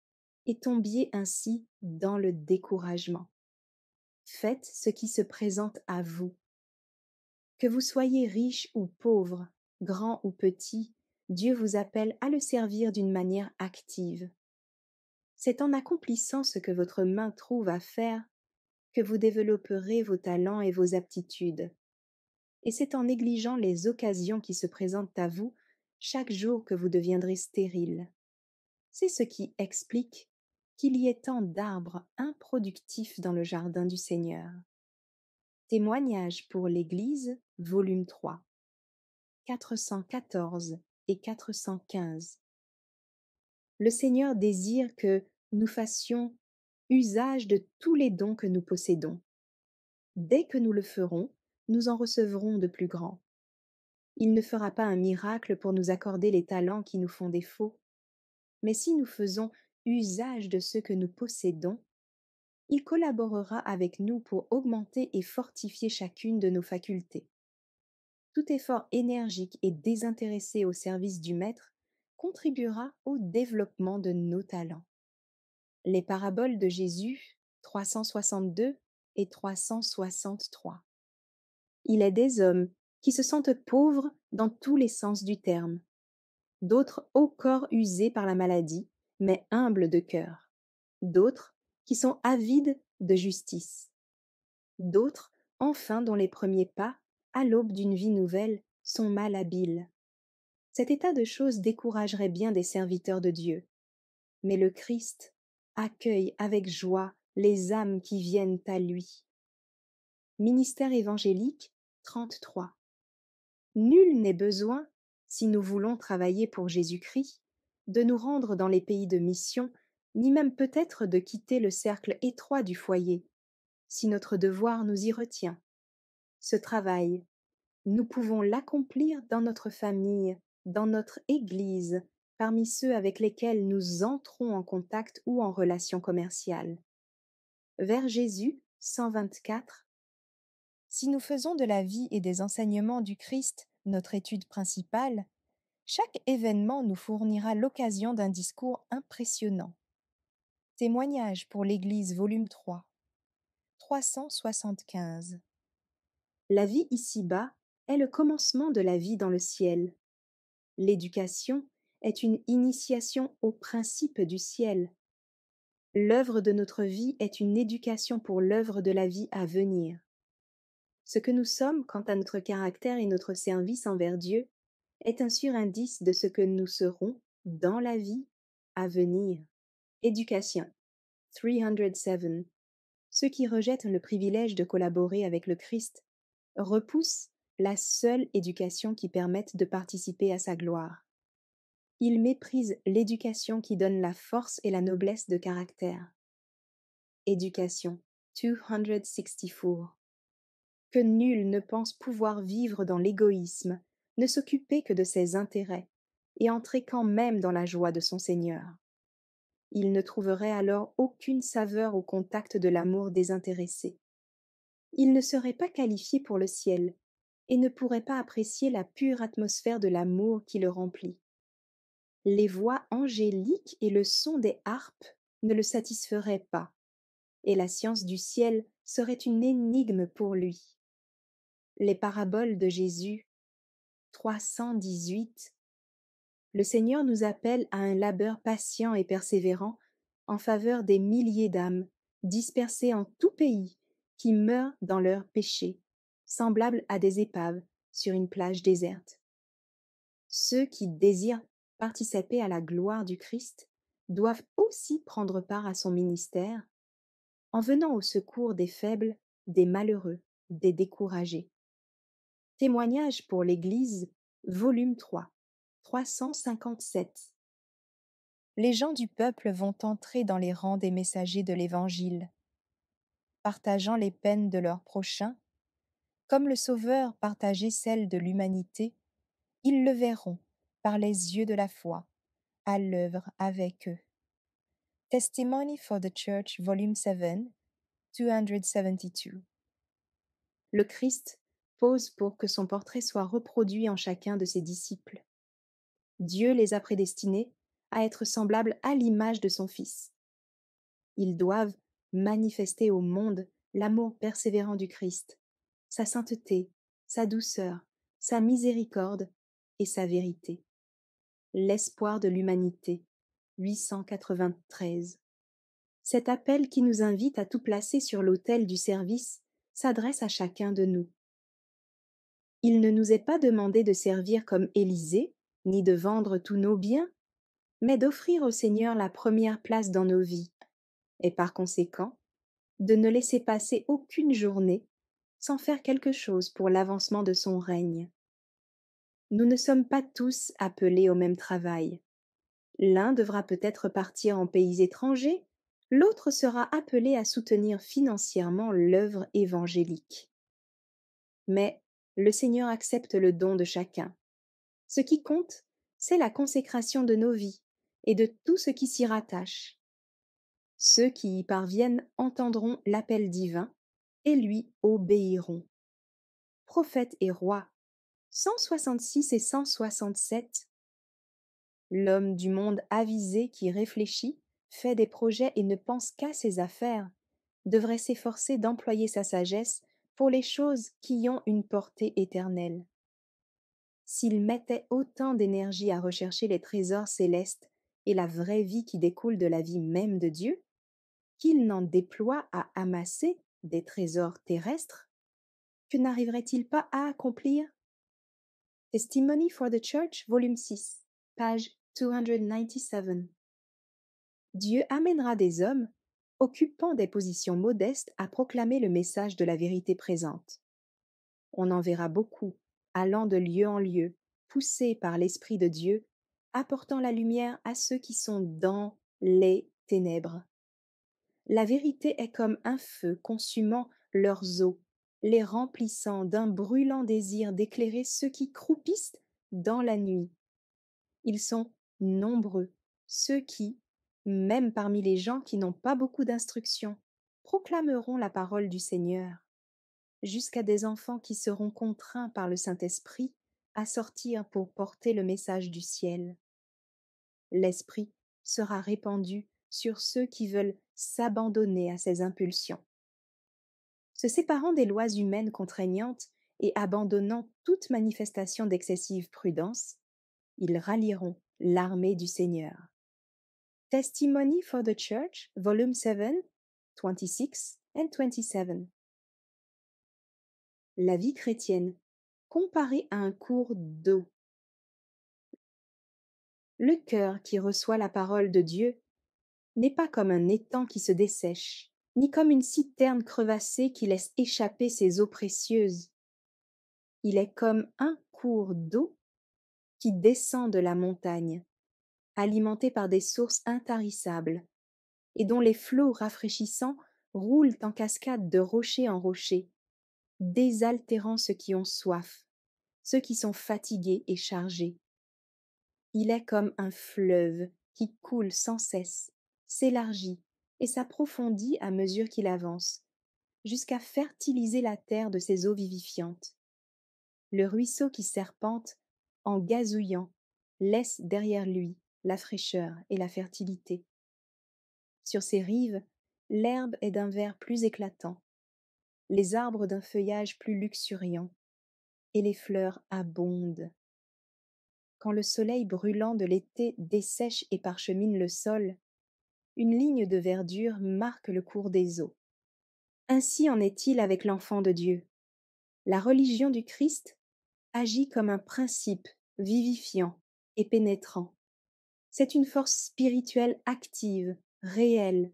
et tombiez ainsi dans le découragement. Faites ce qui se présente à vous. Que vous soyez riche ou pauvre, grand ou petit, Dieu vous appelle à le servir d'une manière active. C'est en accomplissant ce que votre main trouve à faire que vous développerez vos talents et vos aptitudes. Et c'est en négligeant les occasions qui se présentent à vous chaque jour que vous deviendrez stérile. C'est ce qui explique qu'il y ait tant d'arbres improductifs dans le jardin du Seigneur. Témoignage pour l'Église, volume 3, 414 et 415. Le Seigneur désire que nous fassions usage de tous les dons que nous possédons. Dès que nous le ferons, nous en recevrons de plus grands. Il ne fera pas un miracle pour nous accorder les talents qui nous font défaut, mais si nous faisons usage de ce que nous possédons, il collaborera avec nous pour augmenter et fortifier chacune de nos facultés. Tout effort énergique et désintéressé au service du Maître contribuera au développement de nos talents. Les paraboles de Jésus, 362 et 363. Il est des hommes qui se sentent pauvres dans tous les sens du terme, d'autres au corps usé par la maladie, mais humbles de cœur, d'autres qui sont avides de justice, d'autres, enfin, dont les premiers pas, à l'aube d'une vie nouvelle, sont malhabiles. Cet état de choses découragerait bien des serviteurs de Dieu, mais le Christ accueille avec joie les âmes qui viennent à lui. Ministère évangélique 33. Nul n'est besoin, si nous voulons travailler pour Jésus-Christ, de nous rendre dans les pays de mission, ni même peut-être de quitter le cercle étroit du foyer, si notre devoir nous y retient. Ce travail, nous pouvons l'accomplir dans notre famille, dans notre Église, parmi ceux avec lesquels nous entrons en contact ou en relation commerciale. Vers Jésus, 124. Si nous faisons de la vie et des enseignements du Christ notre étude principale, chaque événement nous fournira l'occasion d'un discours impressionnant. Témoignage pour l'Église, volume 3, 375. La vie ici-bas est le commencement de la vie dans le ciel. L'éducation est une initiation aux principes du ciel. L'œuvre de notre vie est une éducation pour l'œuvre de la vie à venir. Ce que nous sommes quant à notre caractère et notre service envers Dieu est un surindice de ce que nous serons dans la vie à venir. Éducation 307. Ceux qui rejettent le privilège de collaborer avec le Christ repoussent la seule éducation qui permette de participer à sa gloire. Ils méprisent l'éducation qui donne la force et la noblesse de caractère. Éducation 264. Que nul ne pense pouvoir vivre dans l'égoïsme, ne s'occuper que de ses intérêts, et entrer quand même dans la joie de son Seigneur. Il ne trouverait alors aucune saveur au contact de l'amour désintéressé. Il ne serait pas qualifié pour le ciel, et ne pourrait pas apprécier la pure atmosphère de l'amour qui le remplit. Les voix angéliques et le son des harpes ne le satisferaient pas, et la science du ciel serait une énigme pour lui. Les paraboles de Jésus 318. Le Seigneur nous appelle à un labeur patient et persévérant en faveur des milliers d'âmes dispersées en tout pays qui meurent dans leurs péchés, semblables à des épaves sur une plage déserte. Ceux qui désirent participer à la gloire du Christ doivent aussi prendre part à son ministère en venant au secours des faibles, des malheureux, des découragés. Témoignage pour l'Église, volume 3, 357. Les gens du peuple vont entrer dans les rangs des messagers de l'Évangile, partageant les peines de leurs prochains, comme le Sauveur partageait celles de l'humanité, ils le verront par les yeux de la foi, à l'œuvre avec eux. Testimony for the Church, volume 7, 272. Le Christ pose pour que son portrait soit reproduit en chacun de ses disciples. Dieu les a prédestinés à être semblables à l'image de son Fils. Ils doivent manifester au monde l'amour persévérant du Christ, sa sainteté, sa douceur, sa miséricorde et sa vérité. L'espoir de l'humanité, 893. Cet appel qui nous invite à tout placer sur l'autel du service s'adresse à chacun de nous. Il ne nous est pas demandé de servir comme Élisée, ni de vendre tous nos biens, mais d'offrir au Seigneur la première place dans nos vies, et par conséquent, de ne laisser passer aucune journée sans faire quelque chose pour l'avancement de son règne. Nous ne sommes pas tous appelés au même travail. L'un devra peut-être partir en pays étrangers, l'autre sera appelé à soutenir financièrement l'œuvre évangélique. Mais le Seigneur accepte le don de chacun. Ce qui compte, c'est la consécration de nos vies et de tout ce qui s'y rattache. Ceux qui y parviennent entendront l'appel divin et lui obéiront. Prophètes et rois, 166 et 167. L'homme du monde avisé qui réfléchit, fait des projets et ne pense qu'à ses affaires, devrait s'efforcer d'employer sa sagesse pour les choses qui ont une portée éternelle. S'il mettait autant d'énergie à rechercher les trésors célestes et la vraie vie qui découle de la vie même de Dieu, qu'il n'en déploie à amasser des trésors terrestres, que n'arriverait-il pas à accomplir? Testimony for the Church, volume 6, page 297. Dieu amènera des hommes occupant des positions modestes à proclamer le message de la vérité présente. On en verra beaucoup, allant de lieu en lieu, poussés par l'Esprit de Dieu, apportant la lumière à ceux qui sont dans les ténèbres. La vérité est comme un feu consumant leurs os, les remplissant d'un brûlant désir d'éclairer ceux qui croupissent dans la nuit. Ils sont nombreux, ceux qui, même parmi les gens qui n'ont pas beaucoup d'instruction, proclameront la parole du Seigneur, jusqu'à des enfants qui seront contraints par le Saint-Esprit à sortir pour porter le message du ciel. L'Esprit sera répandu sur ceux qui veulent s'abandonner à ses impulsions. Se séparant des lois humaines contraignantes et abandonnant toute manifestation d'excessive prudence, ils rallieront l'armée du Seigneur. Testimony for the Church, volume 7, 26 and 27. La vie chrétienne, comparée à un cours d'eau. Le cœur qui reçoit la parole de Dieu n'est pas comme un étang qui se dessèche, ni comme une citerne crevassée qui laisse échapper ses eaux précieuses. Il est comme un cours d'eau qui descend de la montagne, alimenté par des sources intarissables, et dont les flots rafraîchissants roulent en cascade de rocher en rocher, désaltérant ceux qui ont soif, ceux qui sont fatigués et chargés. Il est comme un fleuve qui coule sans cesse, s'élargit et s'approfondit à mesure qu'il avance, jusqu'à fertiliser la terre de ses eaux vivifiantes. Le ruisseau qui serpente, en gazouillant, laisse derrière lui la fraîcheur et la fertilité. Sur ses rives, l'herbe est d'un vert plus éclatant, les arbres d'un feuillage plus luxuriant, et les fleurs abondent. quand le soleil brûlant de l'été dessèche et parchemine le sol, une ligne de verdure marque le cours des eaux. Ainsi en est-il avec l'enfant de Dieu. La religion du Christ agit comme un principe vivifiant et pénétrant. C'est une force spirituelle active, réelle.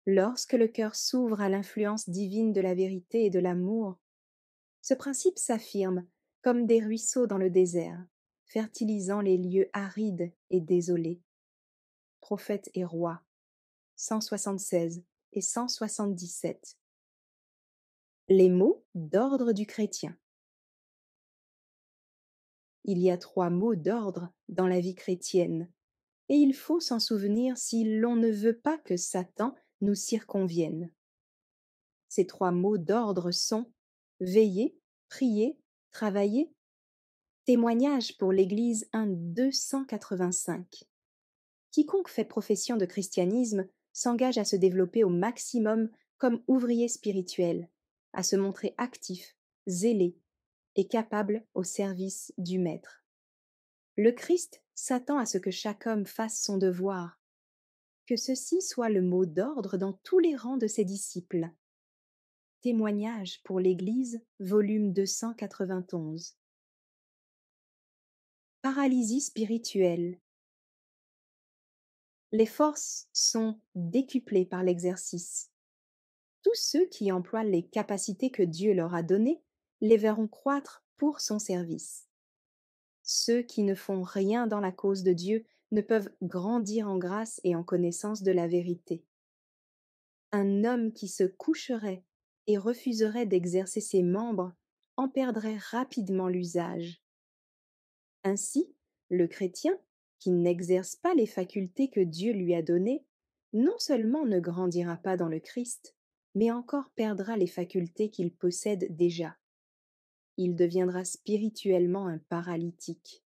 Lorsque le cœur s'ouvre à l'influence divine de la vérité et de l'amour, ce principe s'affirme comme des ruisseaux dans le désert, fertilisant les lieux arides et désolés. Prophètes et rois, 176 et 177. Les mots d'ordre du chrétien. Il y a 3 mots d'ordre dans la vie chrétienne, et il faut s'en souvenir si l'on ne veut pas que Satan nous circonvienne. Ces 3 mots d'ordre sont veiller, prier, travailler. Témoignage pour l'Église 1 285. Quiconque fait profession de christianisme s'engage à se développer au maximum comme ouvrier spirituel, à se montrer actif, zélé et capable au service du Maître. Le Christ s'attend à ce que chaque homme fasse son devoir, que ceci soit le mot d'ordre dans tous les rangs de ses disciples. Témoignage pour l'Église, volume 291. Paralysie spirituelle. Les forces sont décuplées par l'exercice. Tous ceux qui emploient les capacités que Dieu leur a données les verront croître pour son service. Ceux qui ne font rien dans la cause de Dieu ne peuvent grandir en grâce et en connaissance de la vérité. Un homme qui se coucherait et refuserait d'exercer ses membres en perdrait rapidement l'usage. Ainsi, le chrétien, qui n'exerce pas les facultés que Dieu lui a données, non seulement ne grandira pas dans le Christ, mais encore perdra les facultés qu'il possède déjà. Il deviendra spirituellement un paralytique.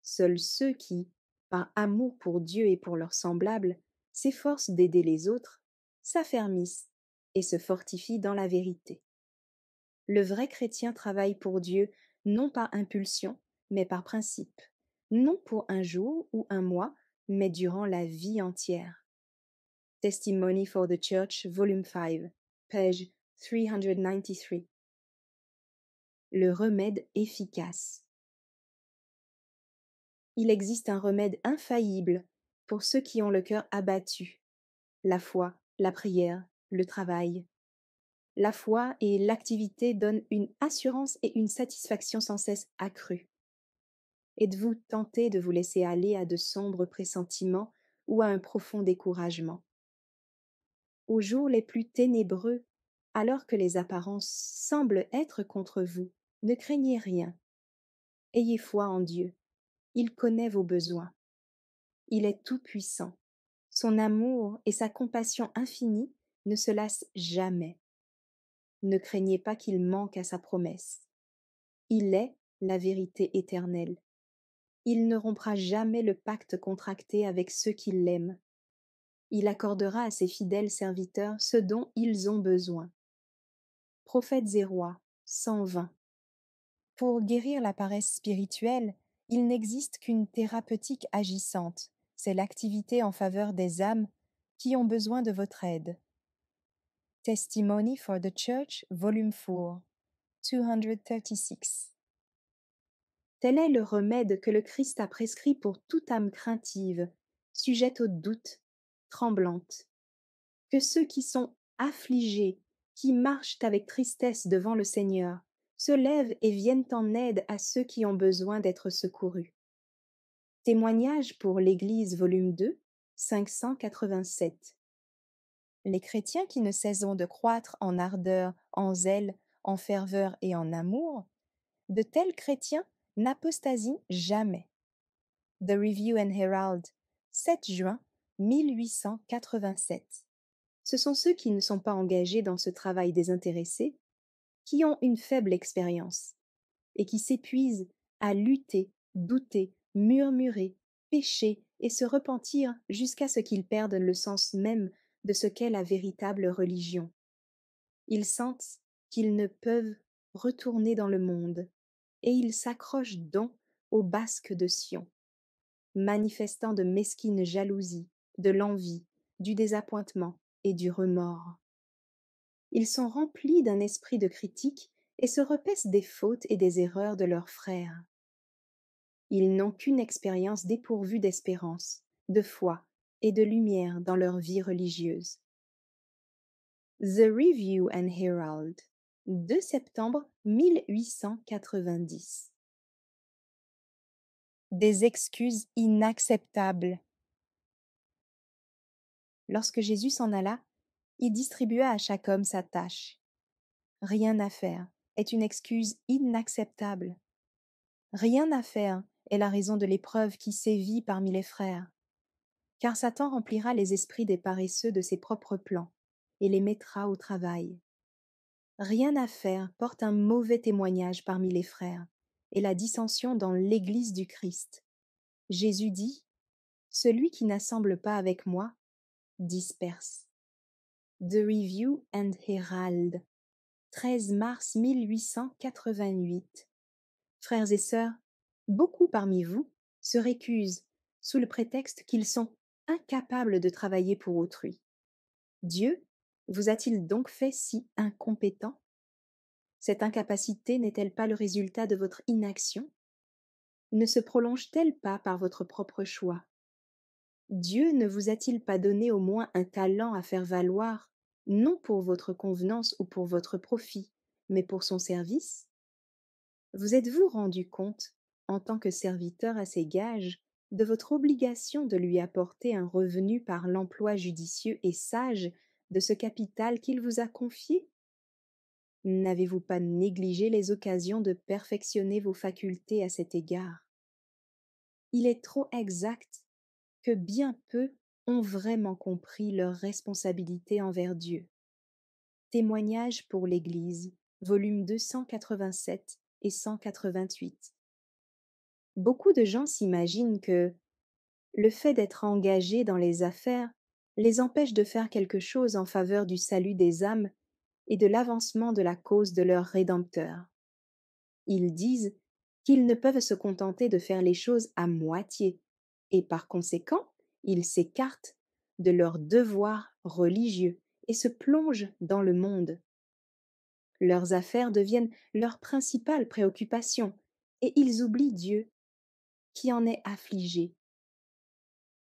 Seuls ceux qui, par amour pour Dieu et pour leurs semblables, s'efforcent d'aider les autres, s'affermissent et se fortifient dans la vérité. Le vrai chrétien travaille pour Dieu non par impulsion, mais par principe, non pour un jour ou un mois, mais durant la vie entière. Testimony for the Church, Volume 5, page 393. Le remède efficace. Il existe un remède infaillible pour ceux qui ont le cœur abattu: la foi, la prière, le travail. La foi et l'activité donnent une assurance et une satisfaction sans cesse accrues. Êtes-vous tenté de vous laisser aller à de sombres pressentiments ou à un profond découragement? Aux jours les plus ténébreux, alors que les apparences semblent être contre vous, ne craignez rien. Ayez foi en Dieu. Il connaît vos besoins. Il est tout-puissant. Son amour et sa compassion infinie ne se lassent jamais. Ne craignez pas qu'il manque à sa promesse. Il est la vérité éternelle. Il ne rompra jamais le pacte contracté avec ceux qui l'aiment. Il accordera à ses fidèles serviteurs ce dont ils ont besoin. Prophètes et rois, 120. Pour guérir la paresse spirituelle, il n'existe qu'une thérapeutique agissante, c'est l'activité en faveur des âmes qui ont besoin de votre aide. Testimony for the Church, Volume 4, 236. Tel est le remède que le Christ a prescrit pour toute âme craintive, sujette au doute, tremblante. Que ceux qui sont affligés, qui marchent avec tristesse devant le Seigneur, se lèvent et viennent en aide à ceux qui ont besoin d'être secourus. Témoignage pour l'Église, volume 2, 587. Les chrétiens qui ne cesseront de croître en ardeur, en zèle, en ferveur et en amour, de tels chrétiens n'apostasient jamais. The Review and Herald, 7 juin 1887. Ce sont ceux qui ne sont pas engagés dans ce travail désintéressé, qui ont une faible expérience, et qui s'épuisent à lutter, douter, murmurer, pécher et se repentir jusqu'à ce qu'ils perdent le sens même de ce qu'est la véritable religion. Ils sentent qu'ils ne peuvent retourner dans le monde, et ils s'accrochent donc aux basques de Sion, manifestant de mesquines jalousies, de l'envie, du désappointement et du remords. Ils sont remplis d'un esprit de critique et se repaissent des fautes et des erreurs de leurs frères. Ils n'ont qu'une expérience dépourvue d'espérance, de foi et de lumière dans leur vie religieuse. The Review and Herald, 2 septembre 1890. Des excuses inacceptables. Lorsque Jésus s'en alla, il distribua à chaque homme sa tâche. Rien à faire est une excuse inacceptable. Rien à faire est la raison de l'épreuve qui sévit parmi les frères. Car Satan remplira les esprits des paresseux de ses propres plans et les mettra au travail. Rien à faire porte un mauvais témoignage parmi les frères et la dissension dans l'Église du Christ. Jésus dit : « Celui qui n'assemble pas avec moi disperse. » The Review and Herald, 13 mars 1888. Frères et sœurs, beaucoup parmi vous se récusent sous le prétexte qu'ils sont incapables de travailler pour autrui. Dieu vous a-t-il donc fait si incompétent ? Cette incapacité n'est-elle pas le résultat de votre inaction ? Ne se prolonge-t-elle pas par votre propre choix ? Dieu ne vous a-t-il pas donné au moins un talent à faire valoir, non pour votre convenance ou pour votre profit, mais pour son service ? Vous êtes-vous rendu compte, en tant que serviteur à ses gages, de votre obligation de lui apporter un revenu par l'emploi judicieux et sage de ce capital qu'il vous a confié ? N'avez-vous pas négligé les occasions de perfectionner vos facultés à cet égard ? Il est trop exact que bien peu ont vraiment compris leur responsabilité envers Dieu. Témoignage pour l'Église, volume 287 et 188. Beaucoup de gens s'imaginent que le fait d'être engagés dans les affaires les empêche de faire quelque chose en faveur du salut des âmes et de l'avancement de la cause de leur Rédempteur. Ils disent qu'ils ne peuvent se contenter de faire les choses à moitié, et par conséquent, ils s'écartent de leurs devoirs religieux et se plongent dans le monde. Leurs affaires deviennent leur principale préoccupation, et ils oublient Dieu, qui en est affligé.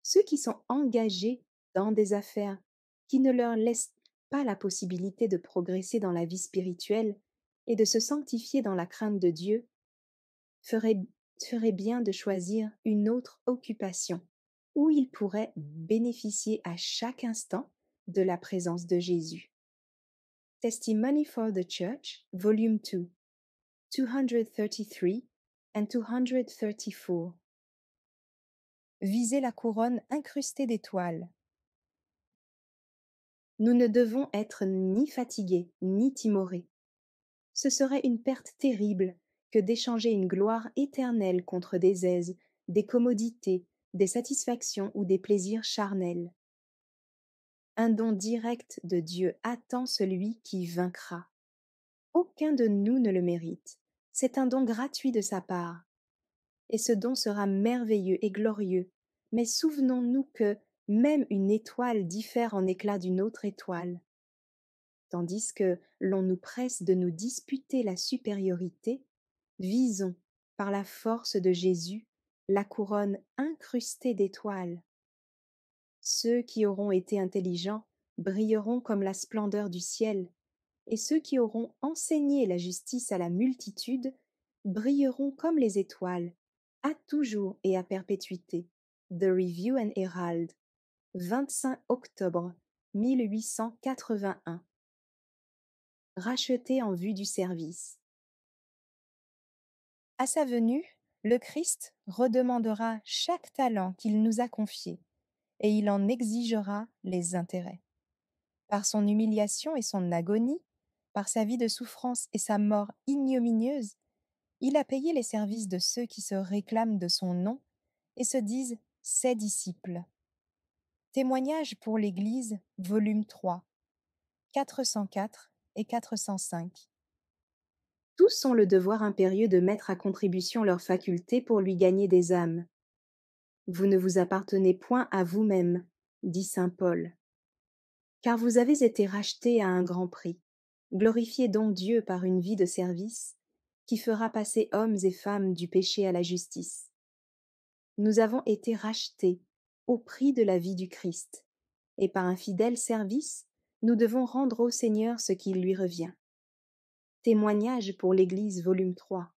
Ceux qui sont engagés dans des affaires qui ne leur laissent pas la possibilité de progresser dans la vie spirituelle et de se sanctifier dans la crainte de Dieu ferait bien de choisir une autre occupation où ils pourraient bénéficier à chaque instant de la présence de Jésus. Testimony for the Church, Volume 2, 233 and 234. Viser la couronne incrustée d'étoiles. Nous ne devons être ni fatigués ni timorés. Ce serait une perte terrible que d'échanger une gloire éternelle contre des aises, des commodités, des satisfactions ou des plaisirs charnels. Un don direct de Dieu attend celui qui vaincra. Aucun de nous ne le mérite. C'est un don gratuit de sa part. Et ce don sera merveilleux et glorieux. Mais souvenons-nous que même une étoile diffère en éclat d'une autre étoile. Tandis que l'on nous presse de nous disputer la supériorité, visons, par la force de Jésus, la couronne incrustée d'étoiles. Ceux qui auront été intelligents brilleront comme la splendeur du ciel, et ceux qui auront enseigné la justice à la multitude brilleront comme les étoiles, à toujours et à perpétuité. The Review and Herald, 25 octobre 1881. Racheté en vue du service. À sa venue, le Christ redemandera chaque talent qu'il nous a confié, et il en exigera les intérêts. Par son humiliation et son agonie, par sa vie de souffrance et sa mort ignominieuse, il a payé les services de ceux qui se réclament de son nom et se disent ses disciples. Témoignage pour l'Église, volume 3, 404 et 405. Tous ont le devoir impérieux de mettre à contribution leurs facultés pour lui gagner des âmes. Vous ne vous appartenez point à vous-même, dit saint Paul, car vous avez été rachetés à un grand prix. Glorifiez donc Dieu par une vie de service qui fera passer hommes et femmes du péché à la justice. Nous avons été rachetés au prix de la vie du Christ, et par un fidèle service, nous devons rendre au Seigneur ce qui lui revient. Témoignage pour l'Église, volume 3,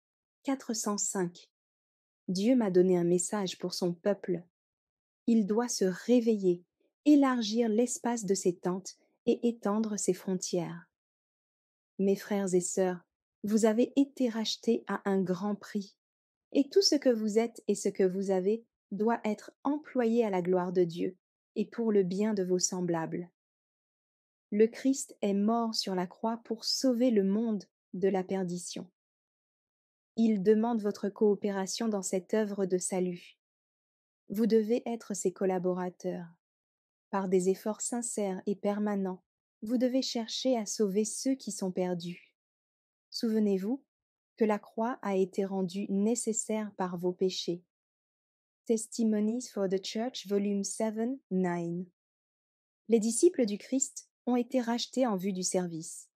405. Dieu m'a donné un message pour son peuple. Il doit se réveiller, élargir l'espace de ses tentes et étendre ses frontières. Mes frères et sœurs, vous avez été rachetés à un grand prix, et tout ce que vous êtes et ce que vous avez doit être employé à la gloire de Dieu et pour le bien de vos semblables. Le Christ est mort sur la croix pour sauver le monde de la perdition. Il demande votre coopération dans cette œuvre de salut. Vous devez être ses collaborateurs. Par des efforts sincères et permanents, vous devez chercher à sauver ceux qui sont perdus. Souvenez-vous que la croix a été rendue nécessaire par vos péchés. Testimonies for the Church, volume 7, 9. Les disciples du Christ ont été rachetés en vue du service.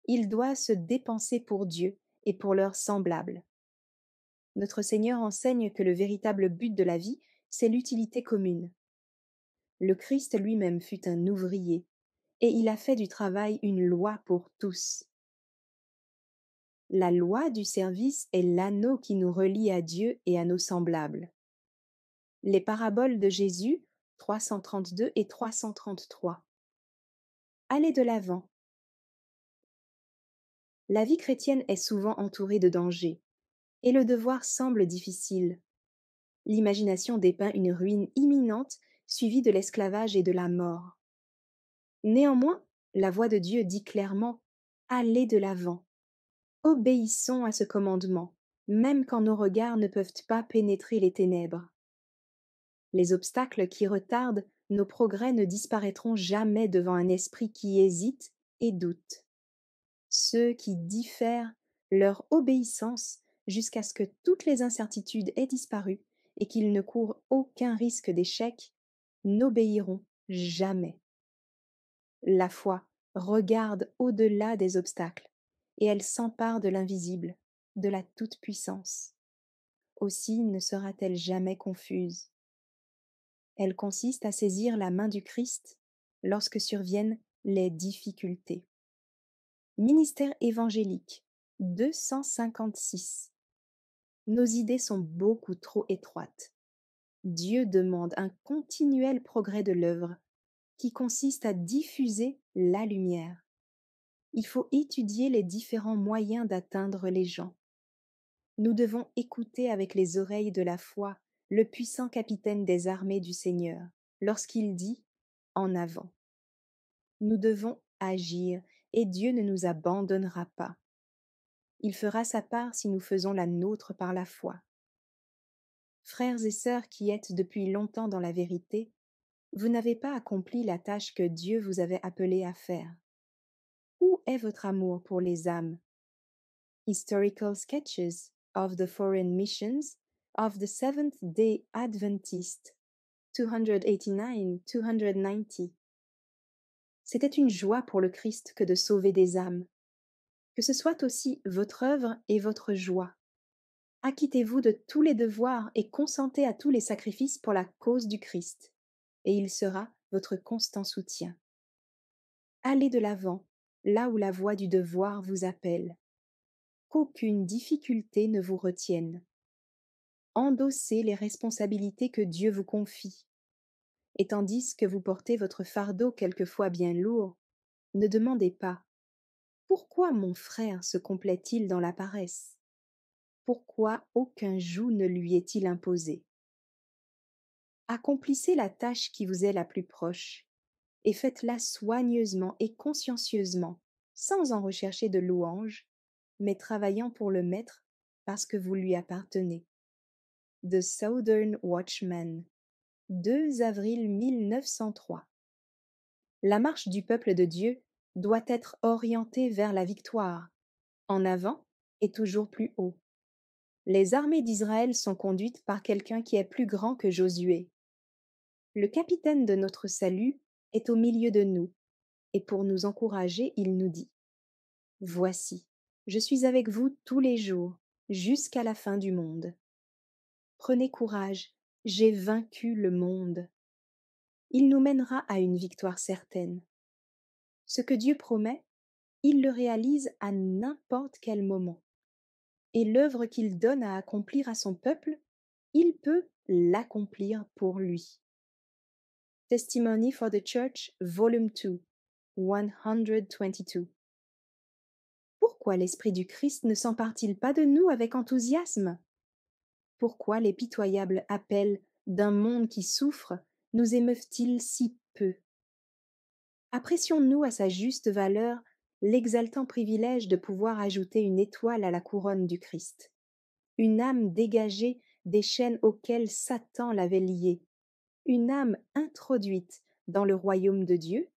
Ils doivent se dépenser pour Dieu et pour leurs semblables. Notre Seigneur enseigne que le véritable but de la vie, c'est l'utilité commune. Le Christ lui-même fut un ouvrier, et il a fait du travail une loi pour tous. La loi du service est l'anneau qui nous relie à Dieu et à nos semblables. Les paraboles de Jésus, 332 et 333. Allez de l'avant. La vie chrétienne est souvent entourée de dangers, et le devoir semble difficile. L'imagination dépeint une ruine imminente suivie de l'esclavage et de la mort. Néanmoins, la voix de Dieu dit clairement « Allez de l'avant ». Obéissons à ce commandement, même quand nos regards ne peuvent pas pénétrer les ténèbres. Les obstacles qui retardent nos progrès ne disparaîtront jamais devant un esprit qui hésite et doute. Ceux qui diffèrent leur obéissance jusqu'à ce que toutes les incertitudes aient disparu et qu'ils ne courent aucun risque d'échec, n'obéiront jamais. La foi regarde au-delà des obstacles et elle s'empare de l'invisible, de la toute-puissance. Aussi ne sera-t-elle jamais confuse. Elle consiste à saisir la main du Christ lorsque surviennent les difficultés. Ministère évangélique 256. Nos idées sont beaucoup trop étroites. Dieu demande un continuel progrès de l'œuvre qui consiste à diffuser la lumière. Il faut étudier les différents moyens d'atteindre les gens. Nous devons écouter avec les oreilles de la foi le puissant capitaine des armées du Seigneur lorsqu'il dit « En avant ». Nous devons agir et Dieu ne nous abandonnera pas. Il fera sa part si nous faisons la nôtre par la foi. Frères et sœurs qui êtes depuis longtemps dans la vérité, vous n'avez pas accompli la tâche que Dieu vous avait appelé à faire. Où est votre amour pour les âmes? Historical Sketches of the Foreign Missions of the Seventh-day Adventist, 289-290. C'était une joie pour le Christ que de sauver des âmes. Que ce soit aussi votre œuvre et votre joie. Acquittez-vous de tous les devoirs et consentez à tous les sacrifices pour la cause du Christ, et il sera votre constant soutien. Allez de l'avant, là où la voix du devoir vous appelle. Qu'aucune difficulté ne vous retienne. Endossez les responsabilités que Dieu vous confie. Et tandis que vous portez votre fardeau quelquefois bien lourd, ne demandez pas « Pourquoi mon frère se complaît-il dans la paresse ? Pourquoi aucun joug ne lui est-il imposé ?» Accomplissez la tâche qui vous est la plus proche, et faites-la soigneusement et consciencieusement, sans en rechercher de louanges, mais travaillant pour le Maître parce que vous lui appartenez. The Southern Watchman, 2 avril 1903. La marche du peuple de Dieu doit être orientée vers la victoire. En avant, et toujours plus haut. Les armées d'Israël sont conduites par quelqu'un qui est plus grand que Josué. Le capitaine de notre salut est au milieu de nous, et pour nous encourager, il nous dit: Voici, je suis avec vous tous les jours, jusqu'à la fin du monde. Prenez courage, j'ai vaincu le monde. Il nous mènera à une victoire certaine. Ce que Dieu promet, il le réalise à n'importe quel moment. Et l'œuvre qu'il donne à accomplir à son peuple, il peut l'accomplir pour lui. Testimony for the Church, Volume 2, 122. Pourquoi l'Esprit du Christ ne s'empare-t-il pas de nous avec enthousiasme? Pourquoi les pitoyables appels d'un monde qui souffre nous émeuvent-ils si peu? Apprécions-nous à sa juste valeur l'exaltant privilège de pouvoir ajouter une étoile à la couronne du Christ, une âme dégagée des chaînes auxquelles Satan l'avait liée, une âme introduite dans le royaume de Dieu.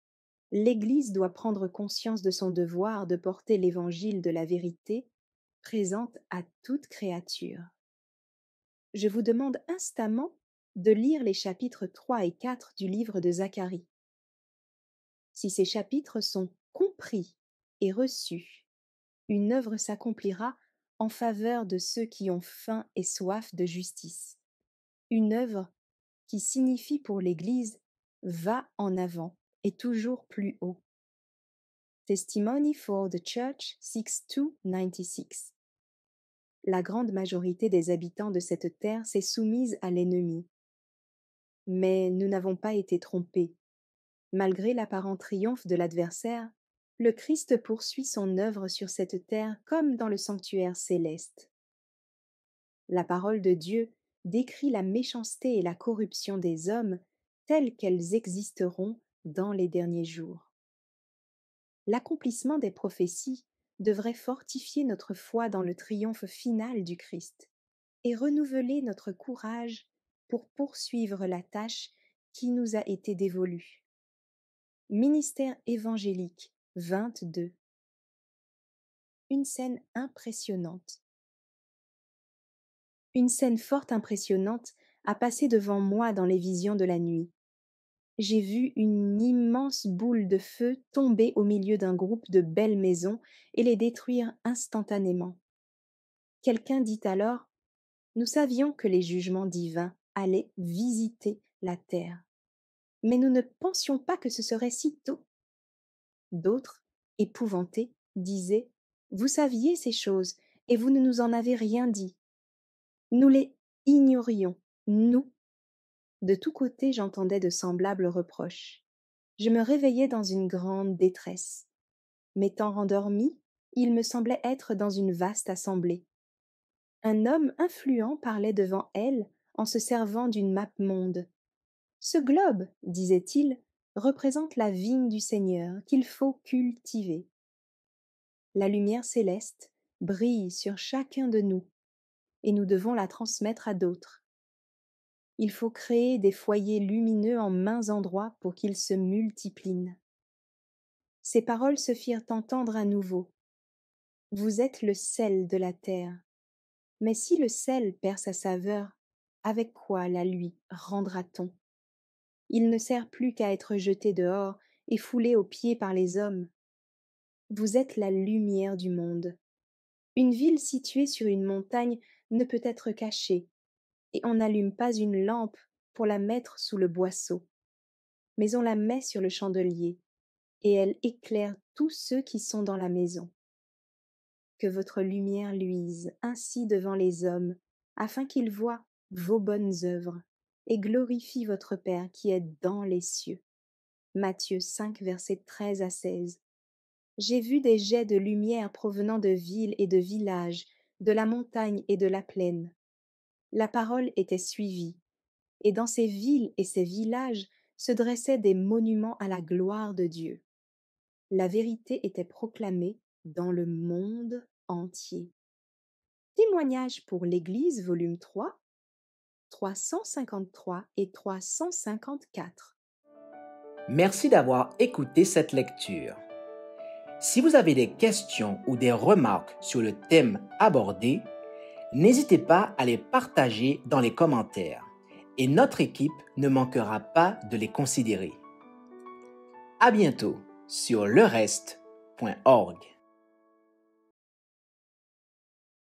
L'Église doit prendre conscience de son devoir de porter l'évangile de la vérité présente à toute créature. Je vous demande instamment de lire les chapitres 3 et 4 du livre de Zacharie. Si ces chapitres sont compris et reçus, une œuvre s'accomplira en faveur de ceux qui ont faim et soif de justice. Une œuvre qui signifie pour l'Église va en avant et toujours plus haut. Testimony for the Church 6296. La grande majorité des habitants de cette terre s'est soumise à l'ennemi. Mais nous n'avons pas été trompés. Malgré l'apparent triomphe de l'adversaire, le Christ poursuit son œuvre sur cette terre comme dans le sanctuaire céleste. La parole de Dieu décrit la méchanceté et la corruption des hommes telles qu'elles existeront dans les derniers jours. L'accomplissement des prophéties devrait fortifier notre foi dans le triomphe final du Christ et renouveler notre courage pour poursuivre la tâche qui nous a été dévolue. Ministère évangélique 22. Une scène impressionnante. Une scène fort impressionnante a passé devant moi dans les visions de la nuit. J'ai vu une immense boule de feu tomber au milieu d'un groupe de belles maisons et les détruire instantanément. Quelqu'un dit alors: Nous savions que les jugements divins allaient visiter la terre, mais nous ne pensions pas que ce serait si tôt. D'autres, épouvantés, disaient: Vous saviez ces choses, et vous ne nous en avez rien dit. Nous les ignorions, nous. De tous côtés j'entendais de semblables reproches. Je me réveillais dans une grande détresse. M'étant rendormi, il me semblait être dans une vaste assemblée. Un homme influent parlait devant elle en se servant d'une map-monde. Ce globe, disait-il, représente la vigne du Seigneur qu'il faut cultiver. La lumière céleste brille sur chacun de nous, et nous devons la transmettre à d'autres. Il faut créer des foyers lumineux en maints endroits pour qu'ils se multiplient. Ces paroles se firent entendre à nouveau. Vous êtes le sel de la terre. Mais si le sel perd sa saveur, avec quoi la lui rendra-t-on? Il ne sert plus qu'à être jeté dehors et foulé aux pieds par les hommes. Vous êtes la lumière du monde. Une ville située sur une montagne ne peut être cachée, et on n'allume pas une lampe pour la mettre sous le boisseau, mais on la met sur le chandelier, et elle éclaire tous ceux qui sont dans la maison. Que votre lumière luise ainsi devant les hommes, afin qu'ils voient vos bonnes œuvres et glorifient votre Père qui est dans les cieux. Matthieu 5, versets 13 à 16. J'ai vu des jets de lumière provenant de villes et de villages, de la montagne et de la plaine. La parole était suivie, et dans ces villes et ces villages se dressaient des monuments à la gloire de Dieu. La vérité était proclamée dans le monde entier. Témoignages pour l'Église, volume 3, 353 et 354. Merci d'avoir écouté cette lecture. Si vous avez des questions ou des remarques sur le thème abordé, n'hésitez pas à les partager dans les commentaires et notre équipe ne manquera pas de les considérer. À bientôt sur lereste.org.